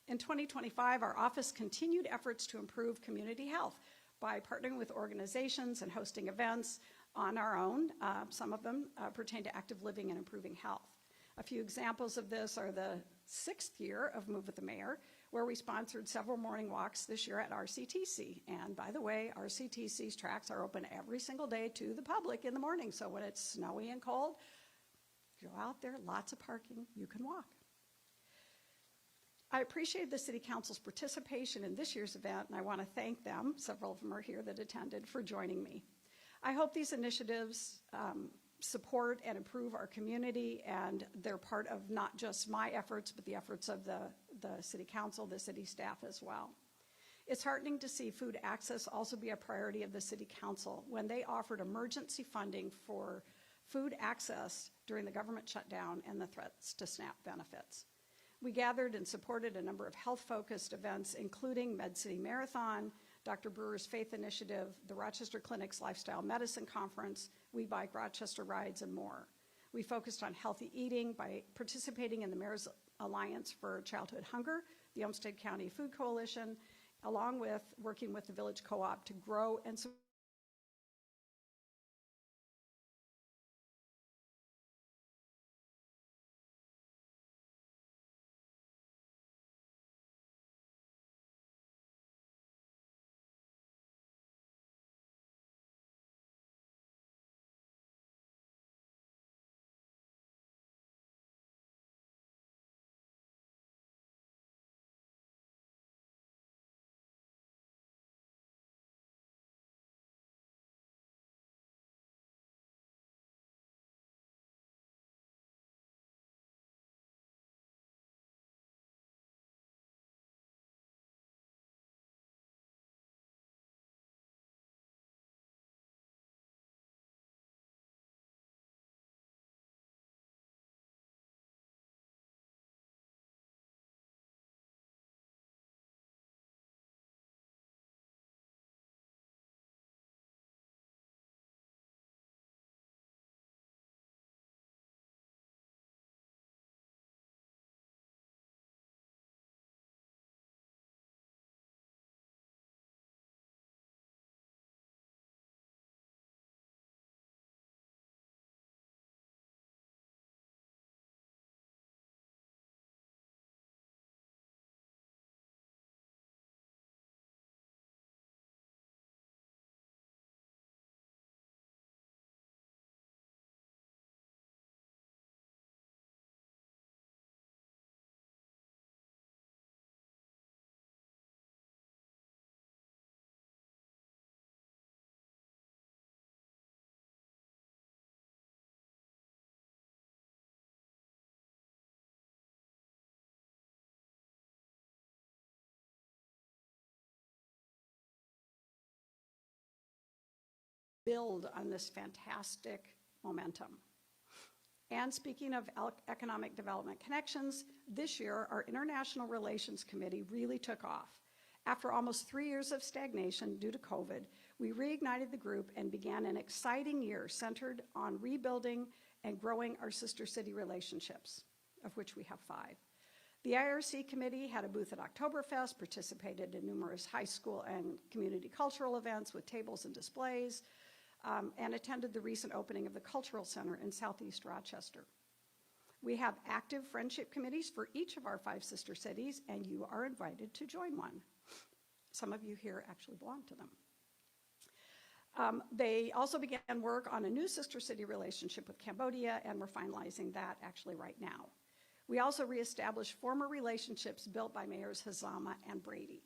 In 2025, our office continued efforts to improve community health by partnering with organizations and hosting events on our own. Some of them pertain to active living and improving health. A few examples of this are the 6th year of Move with the Mayor, where we sponsored several morning walks this year at RCTC. And by the way, RCTC's tracks are open every single day to the public in the morning. So when it's snowy and cold, go out there, lots of parking, you can walk. I appreciate the City Council's participation in this year's event, and I want to thank them, several of them are here that attended, for joining me. I hope these initiatives support and improve our community, and they're part of not just my efforts, but the efforts of the City Council, the city staff as well. It's heartening to see food access also be a priority of the City Council when they offered emergency funding for food access during the government shutdown and the threats to SNAP benefits. We gathered and supported a number of health-focused events, including Med City Marathon, Dr. Brewer's Faith Initiative, the Rochester Clinic's Lifestyle Medicine Conference, We Bike Rochester Rides, and more. We focused on healthy eating by participating in the Mayor's Alliance for Childhood Hunger, the Olmsted County Food Coalition, along with working with the Village Co-op to grow and support build on this fantastic momentum. And speaking of economic development connections, this year our International Relations Committee really took off. After almost 3 years of stagnation due to COVID, we reignited the group and began an exciting year centered on rebuilding and growing our sister city relationships, of which we have 5. The IRC committee had a booth at Oktoberfest, participated in numerous high school and community cultural events with tables and displays, and attended the recent opening of the Cultural Center in Southeast Rochester. We have active friendship committees for each of our 5 sister cities, and you are invited to join one. Some of you here actually belong to them. They also began work on a new sister city relationship with Cambodia, and we're finalizing that actually right now. We also reestablished former relationships built by Mayors Hazama and Brady.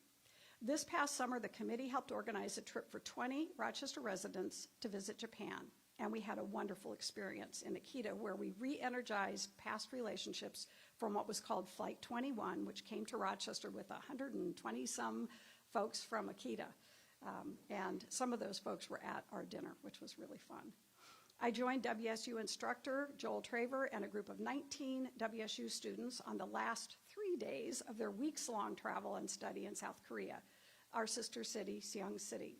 This past summer, the committee helped organize a trip for 20 Rochester residents to visit Japan, and we had a wonderful experience in Akita where we re-energized past relationships from what was called Flight 21, which came to Rochester with 120-some folks from Akita. And some of those folks were at our dinner, which was really fun. I joined WSU instructor Joel Traver and a group of 19 WSU students on the last 3 days of their weeks-long travel and study in South Korea, our sister city, Seong City,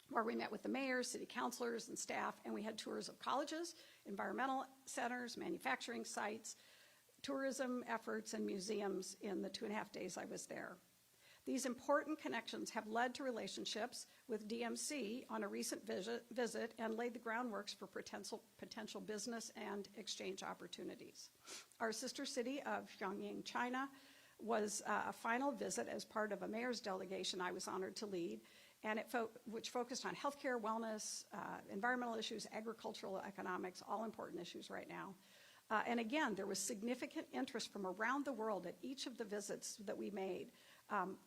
where we met with the mayors, city councilors, and staff, and we had tours of colleges, environmental centers, manufacturing sites, tourism efforts, and museums in the 2.5 days I was there. These important connections have led to relationships with DMC on a recent visit and laid the groundwork for potential business and exchange opportunities. Our sister city of Pyongyang, China, was a final visit as part of a mayor's delegation I was honored to lead, and which focused on healthcare, wellness, environmental issues, agricultural economics, all important issues right now. And again, there was significant interest from around the world at each of the visits that we made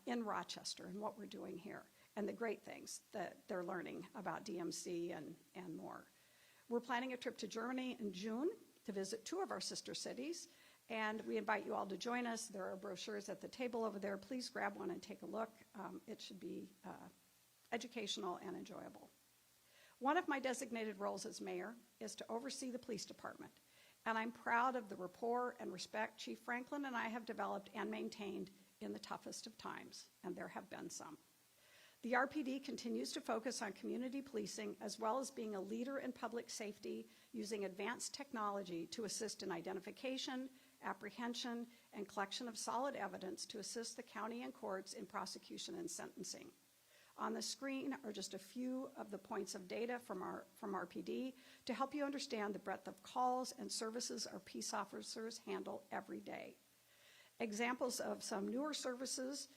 in Rochester and what we're doing here and the great things that they're learning about DMC and more. We're planning a trip to Germany in June to visit 2 of our sister cities, and we invite you all to join us. There are brochures at the table over there. Please grab one and take a look. It should be educational and enjoyable. One of my designated roles as mayor is to oversee the police department, and I'm proud of the rapport and respect Chief Franklin and I have developed and maintained in the toughest of times, and there have been some. The RPD continues to focus on community policing as well as being a leader in public safety using advanced technology to assist in identification, apprehension, and collection of solid evidence to assist the county and courts in prosecution and sentencing. On the screen are just a few of the points of data from RPD to help you understand the breadth of calls and services our peace officers handle every day. Examples of some newer services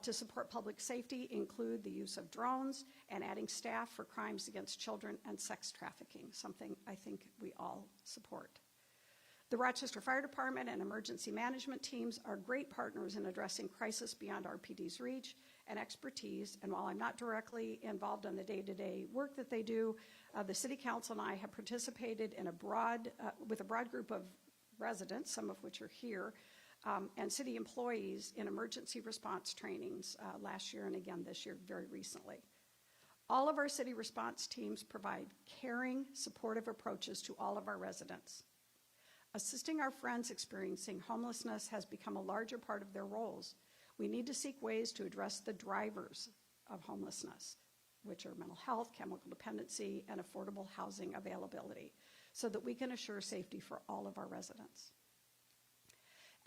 to support public safety include the use of drones and adding staff for crimes against children and sex trafficking, something I think we all support. The Rochester Fire Department and emergency management teams are great partners in addressing crisis beyond RPD's reach and expertise, and while I'm not directly involved in the day-to-day work that they do, the City Council and I have participated in with a broad group of residents, some of which are here, and city employees in emergency response trainings last year and again this year very recently. All of our city response teams provide caring, supportive approaches to all of our residents. Assisting our friends experiencing homelessness has become a larger part of their roles. We need to seek ways to address the drivers of homelessness, which are mental health, chemical dependency, and affordable housing availability, so that we can assure safety for all of our residents.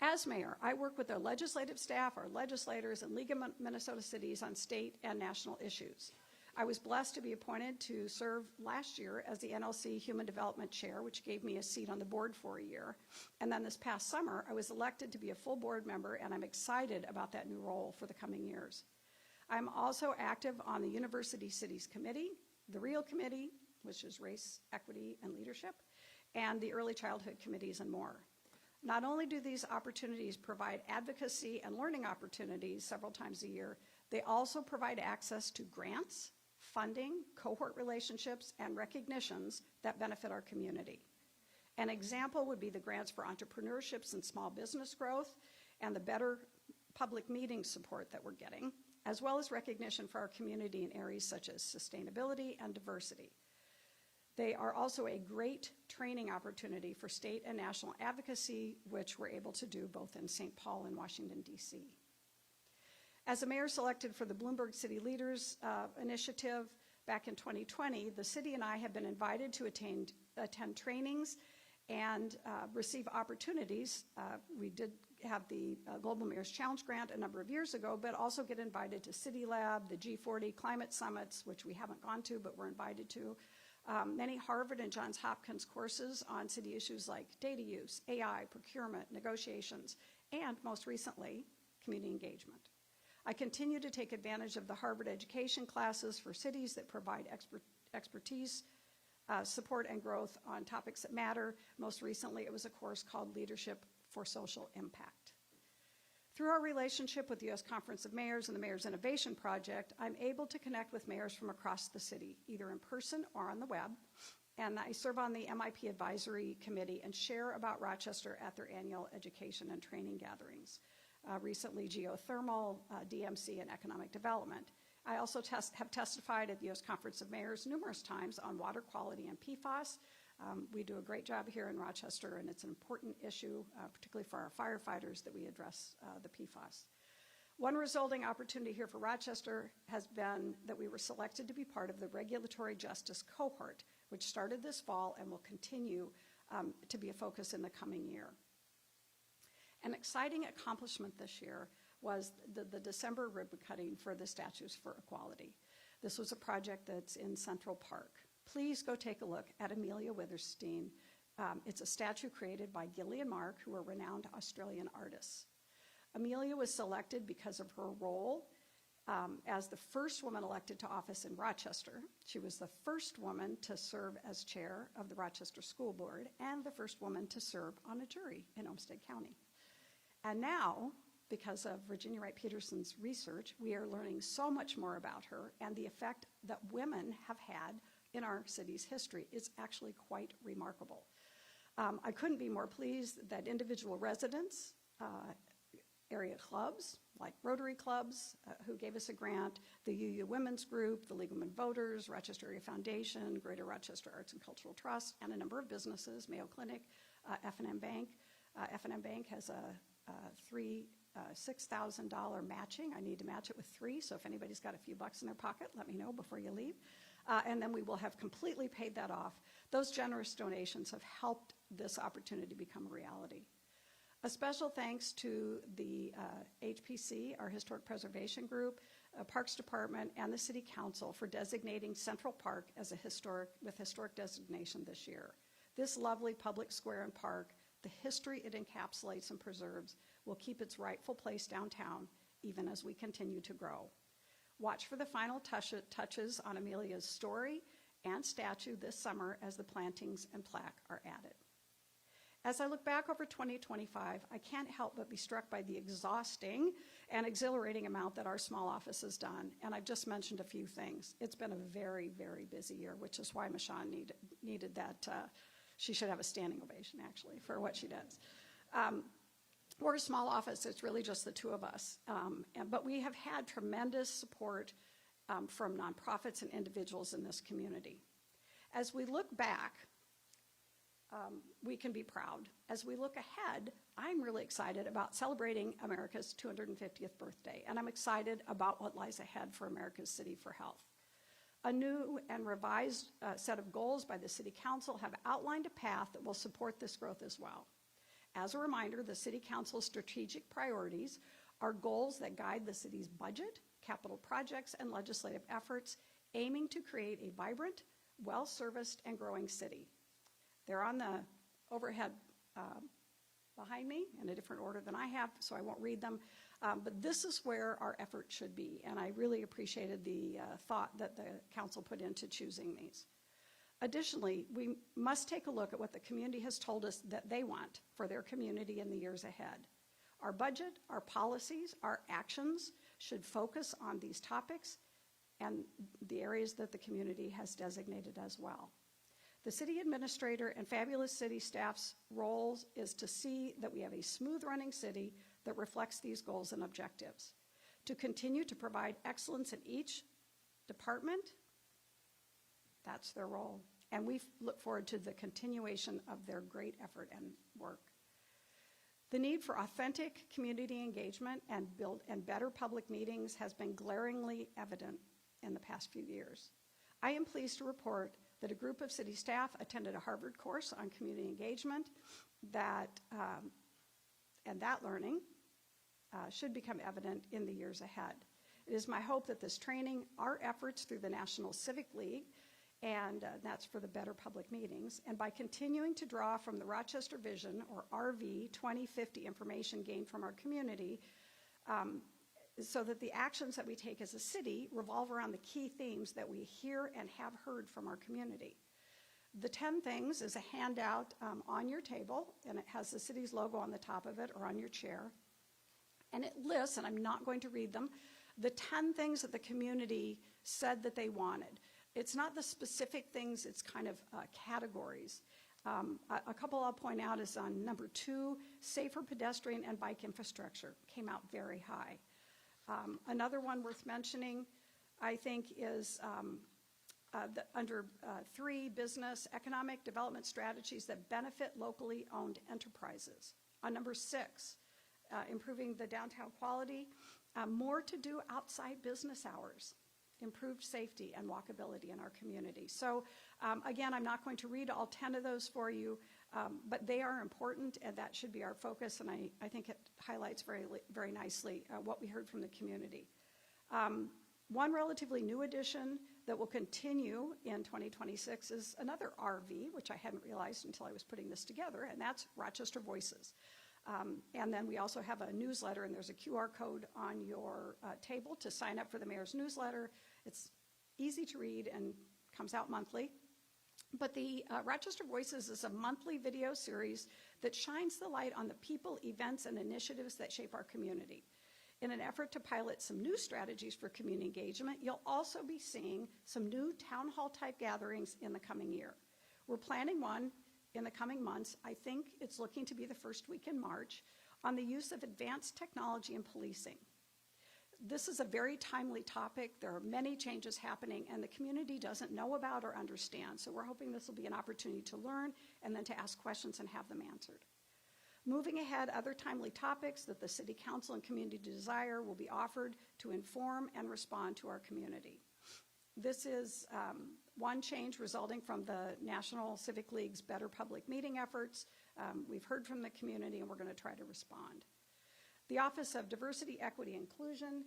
As mayor, I work with our legislative staff, our legislators, and League of Minnesota Cities on state and national issues. I was blessed to be appointed to serve last year as the NLC Human Development Chair, which gave me a seat on the board for a year. And then this past summer, I was elected to be a full board member, and I'm excited about that new role for the coming years. I'm also active on the University Cities Committee, the REAL Committee, which is Race, Equity, and Leadership, and the Early Childhood Committees and more. Not only do these opportunities provide advocacy and learning opportunities several times a year, they also provide access to grants, funding, cohort relationships, and recognitions that benefit our community. An example would be the grants for entrepreneurships and small business growth and the better public meeting support that we're getting, as well as recognition for our community in areas such as sustainability and diversity. They are also a great training opportunity for state and national advocacy, which we're able to do both in St. Paul and Washington, D.C. As a mayor selected for the Bloomberg City Leaders Initiative back in 2020, the city and I have been invited to attend trainings and receive opportunities. We did have the Global Mayor's Challenge Grant a number of years ago, but also get invited to City Lab, the G40 climate summits, which we haven't gone to, but we're invited to. Many Harvard and Johns Hopkins courses on city issues like data use, AI, procurement, negotiations, and most recently, community engagement. I continue to take advantage of the Harvard education classes for cities that provide expertise, support, and growth on topics that matter. Most recently, it was a course called Leadership for Social Impact. Through our relationship with the U.S. Conference of Mayors and the Mayor's Innovation Project, I'm able to connect with mayors from across the city, either in person or on the web. And I serve on the MIP Advisory Committee and share about Rochester at their annual education and training gatherings. Recently, geothermal, DMC, and economic development. I also have testified at the U.S. Conference of Mayors numerous times on water quality and PFAS. We do a great job here in Rochester, and it's an important issue, particularly for our firefighters, that we address the PFAS. One resulting opportunity here for Rochester has been that we were selected to be part of the Regulatory Justice Cohort, which started this fall and will continue to be a focus in the coming year. An exciting accomplishment this year was the December ribbon cutting for the Statues for Equality. This was a project that's in Central Park. Please go take a look at Amelia Witherstein. It's a statue created by Gillian Mark, who are renowned Australian artists. Amelia was selected because of her role as the first woman elected to office in Rochester. She was the first woman to serve as chair of the Rochester School Board and the first woman to serve on a jury in Olmsted County. And now, because of Virginia Wright Peterson's research, we are learning so much more about her, and the effect that women have had in our city's history is actually quite remarkable. I couldn't be more pleased that individual residents, area clubs like Rotary Clubs, who gave us a grant, the UU Women's Group, the League of Women Voters, Rochester Area Foundation, Greater Rochester Arts and Cultural Trust, and a number of businesses, Mayo Clinic, F&M Bank. F&M Bank has a $6,000 matching. I need to match it with 3, so if anybody's got a few bucks in their pocket, let me know before you leave. And then we will have completely paid that off. Those generous donations have helped this opportunity become a reality. A special thanks to the HPC, our Historic Preservation Group, Parks Department, and the City Council for designating Central Park as a historic designation this year. This lovely public square and park, the history it encapsulates and preserves, will keep its rightful place downtown even as we continue to grow. Watch for the final touches on Amelia's story and statue this summer as the plantings and plaque are added. As I look back over 2025, I can't help but be struck by the exhausting and exhilarating amount that our small office has done, and I've just mentioned a few things. It's been a very, very busy year, which is why Michonne needed that. She should have a standing ovation, actually, for what she does. We're a small office. It's really just the two of us. But we have had tremendous support from nonprofits and individuals in this community. As we look back, we can be proud. As we look ahead, I'm really excited about celebrating America's 250th birthday, and I'm excited about what lies ahead for America's City for Health. A new and revised set of goals by the City Council have outlined a path that will support this growth as well. As a reminder, the City Council's strategic priorities are goals that guide the city's budget, capital projects, and legislative efforts, aiming to create a vibrant, well-serviced, and growing city. They're on the overhead behind me in a different order than I have, so I won't read them. But this is where our effort should be, and I really appreciated the thought that the council put into choosing these. Additionally, we must take a look at what the community has told us that they want for their community in the years ahead. Our budget, our policies, our actions should focus on these topics and the areas that the community has designated as well. The city administrator and fabulous city staff's role is to see that we have a smooth running city that reflects these goals and objectives. To continue to provide excellence in each department, that's their role. and we look forward to the continuation of their great effort and work. The need for authentic community engagement and better public meetings has been glaringly evident in the past few years. I am pleased to report that a group of city staff attended a Harvard course on community engagement and that learning should become evident in the years ahead. It is my hope that this training, our efforts through the National Civic League, and that's for the better public meetings, and by continuing to draw from the Rochester Vision, or RV 2050 information gained from our community, so that the actions that we take as a city revolve around the key themes that we hear and have heard from our community. The 10 things is a handout on your table, and it has the city's logo on the top of it or on your chair. And it lists, and I'm not going to read them, the 10 things that the community said that they wanted. It's not the specific things, it's kind of categories. A couple I'll point out is on number 2, safer pedestrian and bike infrastructure, came out very high. Another one worth mentioning, I think, is under 3, business economic development strategies that benefit locally owned enterprises. On number 6, improving the downtown quality, more to do outside business hours, improved safety and walkability in our community. So again, I'm not going to read all 10 of those for you, but they are important, and that should be our focus, and I think it highlights very nicely what we heard from the community. One relatively new addition that will continue in 2026 is another RV, which I hadn't realized until I was putting this together, and that's Rochester Voices. And then we also have a newsletter, and there's a QR code on your table to sign up for the mayor's newsletter. It's easy to read and comes out monthly. But the Rochester Voices is a monthly video series that shines the light on the people, events, and initiatives that shape our community. In an effort to pilot some new strategies for community engagement, you'll also be seeing some new town hall type gatherings in the coming year. We're planning one in the coming months. I think it's looking to be the first week in March, on the use of advanced technology in policing. This is a very timely topic. There are many changes happening, and the community doesn't know about or understand. So we're hoping this will be an opportunity to learn and then to ask questions and have them answered. Moving ahead, other timely topics that the City Council and community desire will be offered to inform and respond to our community. This is one change resulting from the National Civic League's Better Public Meeting efforts. We've heard from the community, and we're going to try to respond. The Office of Diversity, Equity, Inclusion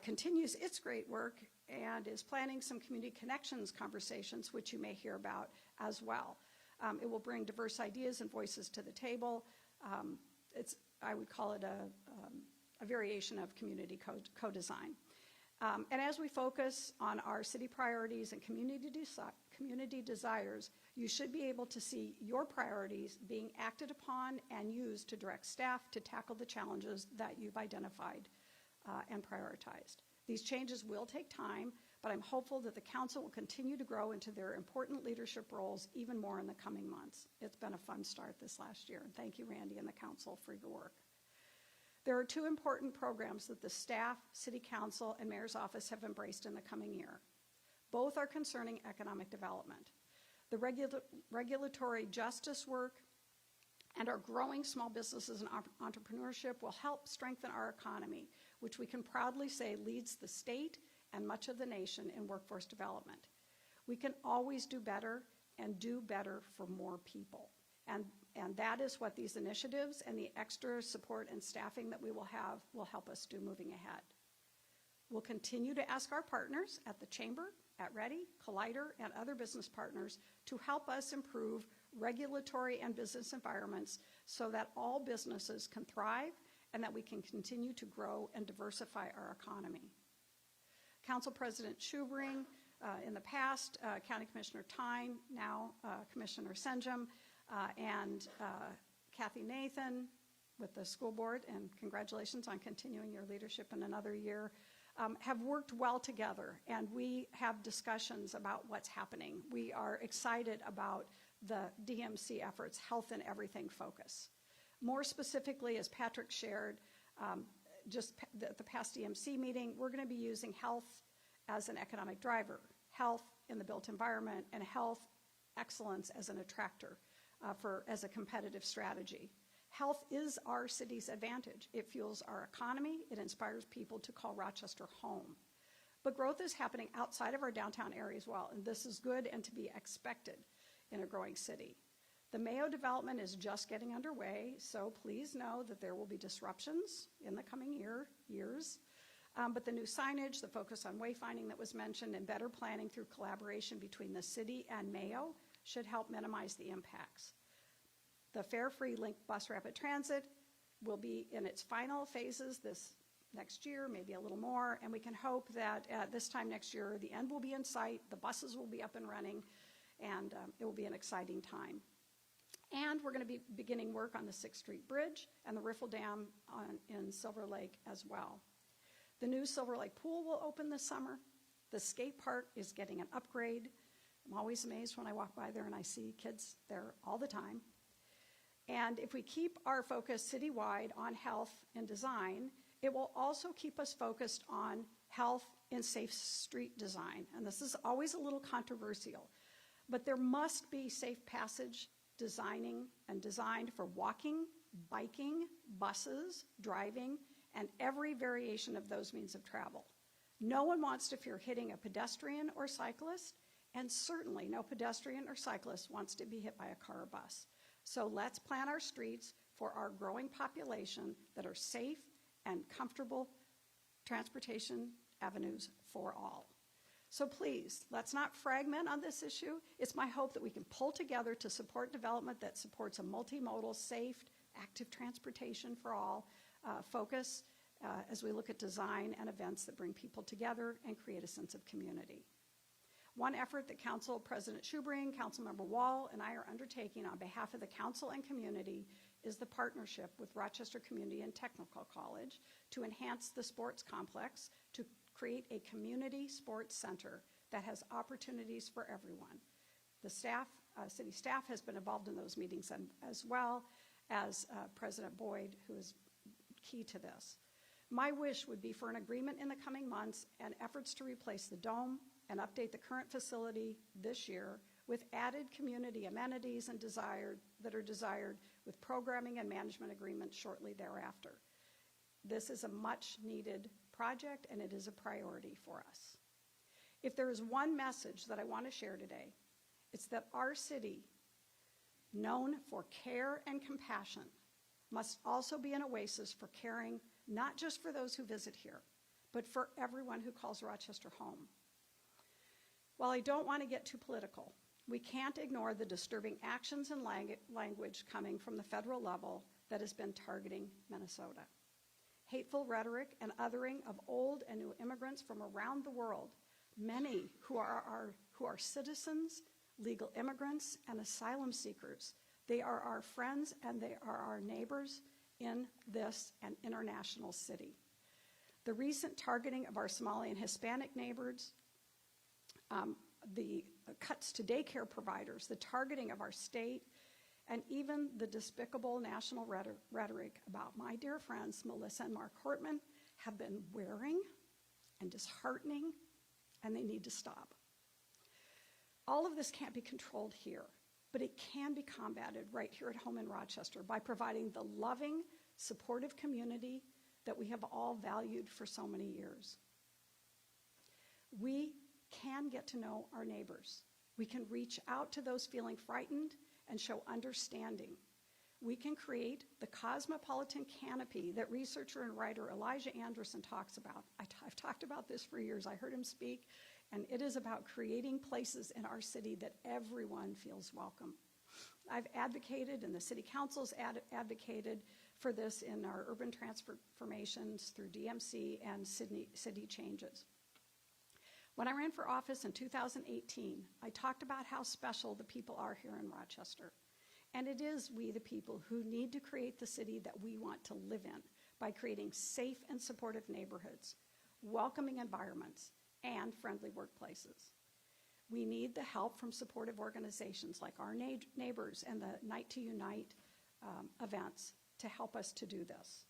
continues its great work and is planning some community connections conversations, which you may hear about as well. It will bring diverse ideas and voices to the table. I would call it a variation of community co-design. And as we focus on our city priorities and community desires, you should be able to see your priorities being acted upon and used to direct staff to tackle the challenges that you've identified and prioritized. These changes will take time, but I'm hopeful that the council will continue to grow into their important leadership roles even more in the coming months. It's been a fun start this last year, and thank you, Randy, and the council for your work. There are 2 important programs that the staff, city council, and mayor's office have embraced in the coming year. Both are concerning economic development. The regulatory justice work and our growing small businesses and entrepreneurship will help strengthen our economy, which we can proudly say leads the state and much of the nation in workforce development. We can always do better and do better for more people. And that is what these initiatives and the extra support and staffing that we will have will help us do moving ahead. We'll continue to ask our partners at the Chamber, at Ready, Collider, and other business partners to help us improve regulatory and business environments so that all businesses can thrive and that we can continue to grow and diversify our economy. Council President Schubring, in the past, County Commissioner Tyne, now Commissioner Senjum, and Kathy Nathan with the school board, and congratulations on continuing your leadership in another year, have worked well together, and we have discussions about what's happening. We are excited about the DMC efforts, Health in Everything focus. More specifically, as Patrick shared, just the past DMC meeting, we're going to be using health as an economic driver, health in the built environment, and health excellence as an attractor as a competitive strategy. Health is our city's advantage. It fuels our economy. It inspires people to call Rochester home. But growth is happening outside of our downtown area as well, and this is good and to be expected in a growing city. The Mayo development is just getting underway, so please know that there will be disruptions in the coming years. But the new signage, the focus on wayfinding that was mentioned, and better planning through collaboration between the city and Mayo should help minimize the impacts. The fare-free Link Bus Rapid Transit will be in its final phases this next year, maybe a little more, and we can hope that at this time next year, the end will be in sight, the buses will be up and running, and it will be an exciting time. And we're going to be beginning work on the 6th Street Bridge and the Riffle Dam in Silver Lake as well. The new Silver Lake Pool will open this summer. The skate park is getting an upgrade. I'm always amazed when I walk by there and I see kids there all the time. And if we keep our focus citywide on health and design, it will also keep us focused on health and safe street design. And this is always a little controversial, but there must be safe passage designed for walking, biking, buses, driving, and every variation of those means of travel. No one wants to fear hitting a pedestrian or cyclist, and certainly no pedestrian or cyclist wants to be hit by a car or bus. So let's plan our streets for our growing population that are safe and comfortable transportation avenues for all. So please, let's not fragment on this issue. It's my hope that we can pull together to support development that supports a multimodal, safe, active transportation for all focus as we look at design and events that bring people together and create a sense of community. One effort that Council President Schubring, Councilmember Wall, and I are undertaking on behalf of the council and community is the partnership with Rochester Community and Technical College to enhance the sports complex, to create a community sports center that has opportunities for everyone. The staff, city staff has been involved in those meetings as well as President Boyd, who is key to this. My wish would be for an agreement in the coming months and efforts to replace the dome and update the current facility this year with added community amenities and that are desired with programming and management agreements shortly thereafter. This is a much needed project and it is a priority for us. If there is one message that I want to share today, it's that our city, known for care and compassion, must also be an oasis for caring not just for those who visit here, but for everyone who calls Rochester home. While I don't want to get too political, we can't ignore the disturbing actions and language coming from the federal level that has been targeting Minnesota. Hateful rhetoric and othering of old and new immigrants from around the world, many who are citizens, legal immigrants, and asylum seekers. They are our friends and they are our neighbors in this an international city. The recent targeting of our Somali and Hispanic neighbors, the cuts to daycare providers, the targeting of our state, and even the despicable national rhetoric about my dear friends Melissa and Mark Hortman have been wearing and disheartening, and they need to stop. All of this can't be controlled here, but it can be combated right here at home in Rochester by providing the loving, supportive community that we have all valued for so many years. We can get to know our neighbors. We can reach out to those feeling frightened and show understanding. We can create the cosmopolitan canopy that researcher and writer Elijah Anderson talks about. I've talked about this for years. I heard him speak, and it is about creating places in our city that everyone feels welcome. I've advocated, and the city council's advocated for this in our urban transformations through DMC and city changes. When I ran for office in 2018, I talked about how special the people are here in Rochester. And it is we, the people, who need to create the city that we want to live in by creating safe and supportive neighborhoods, welcoming environments, and friendly workplaces. We need the help from supportive organizations like our neighbors and the Night to Unite events to help us to do this.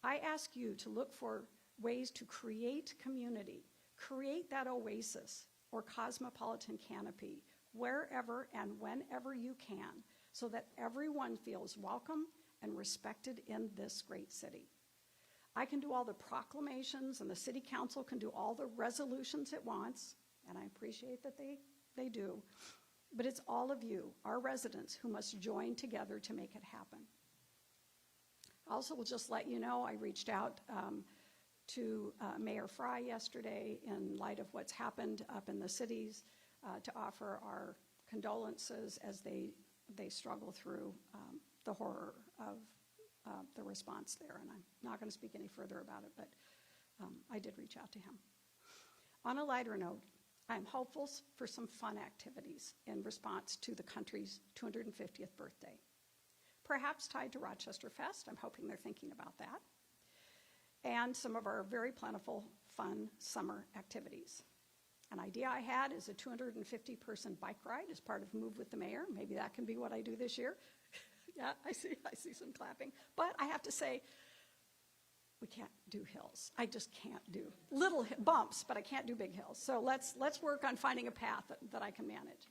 I ask you to look for ways to create community, create that oasis or cosmopolitan canopy wherever and whenever you can so that everyone feels welcome and respected in this great city. I can do all the proclamations and the city council can do all the resolutions it wants, and I appreciate that they do, but it's all of you, our residents, who must join together to make it happen. I also will just let you know I reached out to Mayor Fry yesterday in light of what's happened up in the cities to offer our condolences as they struggle through the horror of the response there. And I'm not going to speak any further about it, but I did reach out to him. On a lighter note, I'm hopeful for some fun activities in response to the country's 250th birthday. Perhaps tied to Rochester Fest. I'm hoping they're thinking about that. And some of our very plentiful, fun summer activities. An idea I had is a 250-person bike ride as part of Move with the Mayor. Maybe that can be what I do this year. Yeah, I see some clapping. But I have to say, we can't do hills. I just can't do little bumps, but I can't do big hills. So let's work on finding a path that I can manage.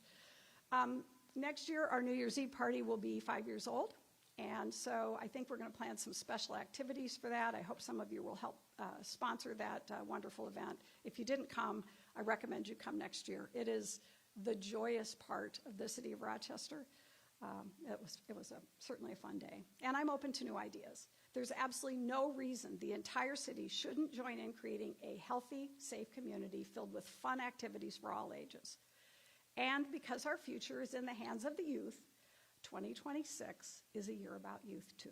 Next year, our New Year's Eve party will be 5 years old. And so I think we're going to plan some special activities for that. I hope some of you will help sponsor that wonderful event. If you didn't come, I recommend you come next year. It is the joyous part of the city of Rochester. It was certainly a fun day. And I'm open to new ideas. There's absolutely no reason the entire city shouldn't join in creating a healthy, safe community filled with fun activities for all ages. And because our future is in the hands of the youth, 2026 is a year about youth too.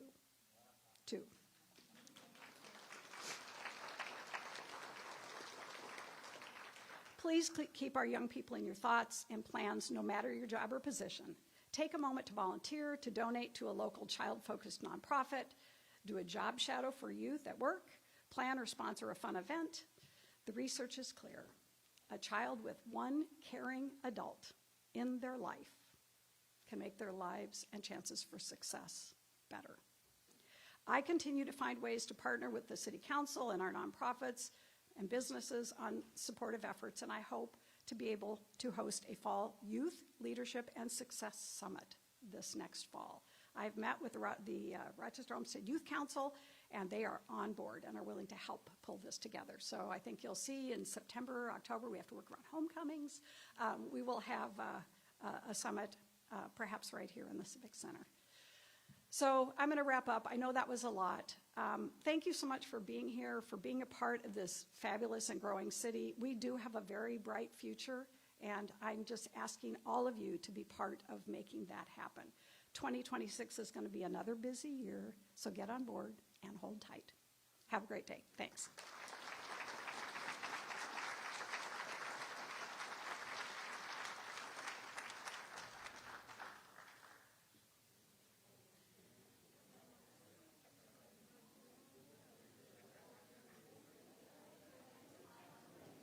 Please keep our young people in your thoughts and plans, no matter your job or position. Take a moment to volunteer, to donate to a local child-focused nonprofit, do a job shadow for youth at work, plan or sponsor a fun event. The research is clear. A child with one caring adult in their life can make their lives and chances for success better. I continue to find ways to partner with the City Council and our nonprofits and businesses on supportive efforts, and I hope to be able to host a fall Youth Leadership and Success Summit this next fall. I've met with the Rochester Homestead Youth Council, and they are on board and are willing to help pull this together. So I think you'll see in September, October, we have to work around homecomings. We will have a summit perhaps right here in the Civic Center. So I'm going to wrap up. I know that was a lot. Thank you so much for being here, for being a part of this fabulous and growing city. We do have a very bright future, and I'm just asking all of you to be part of making that happen. 2026 is going to be another busy year, so get on board and hold tight. Have a great day. Thanks.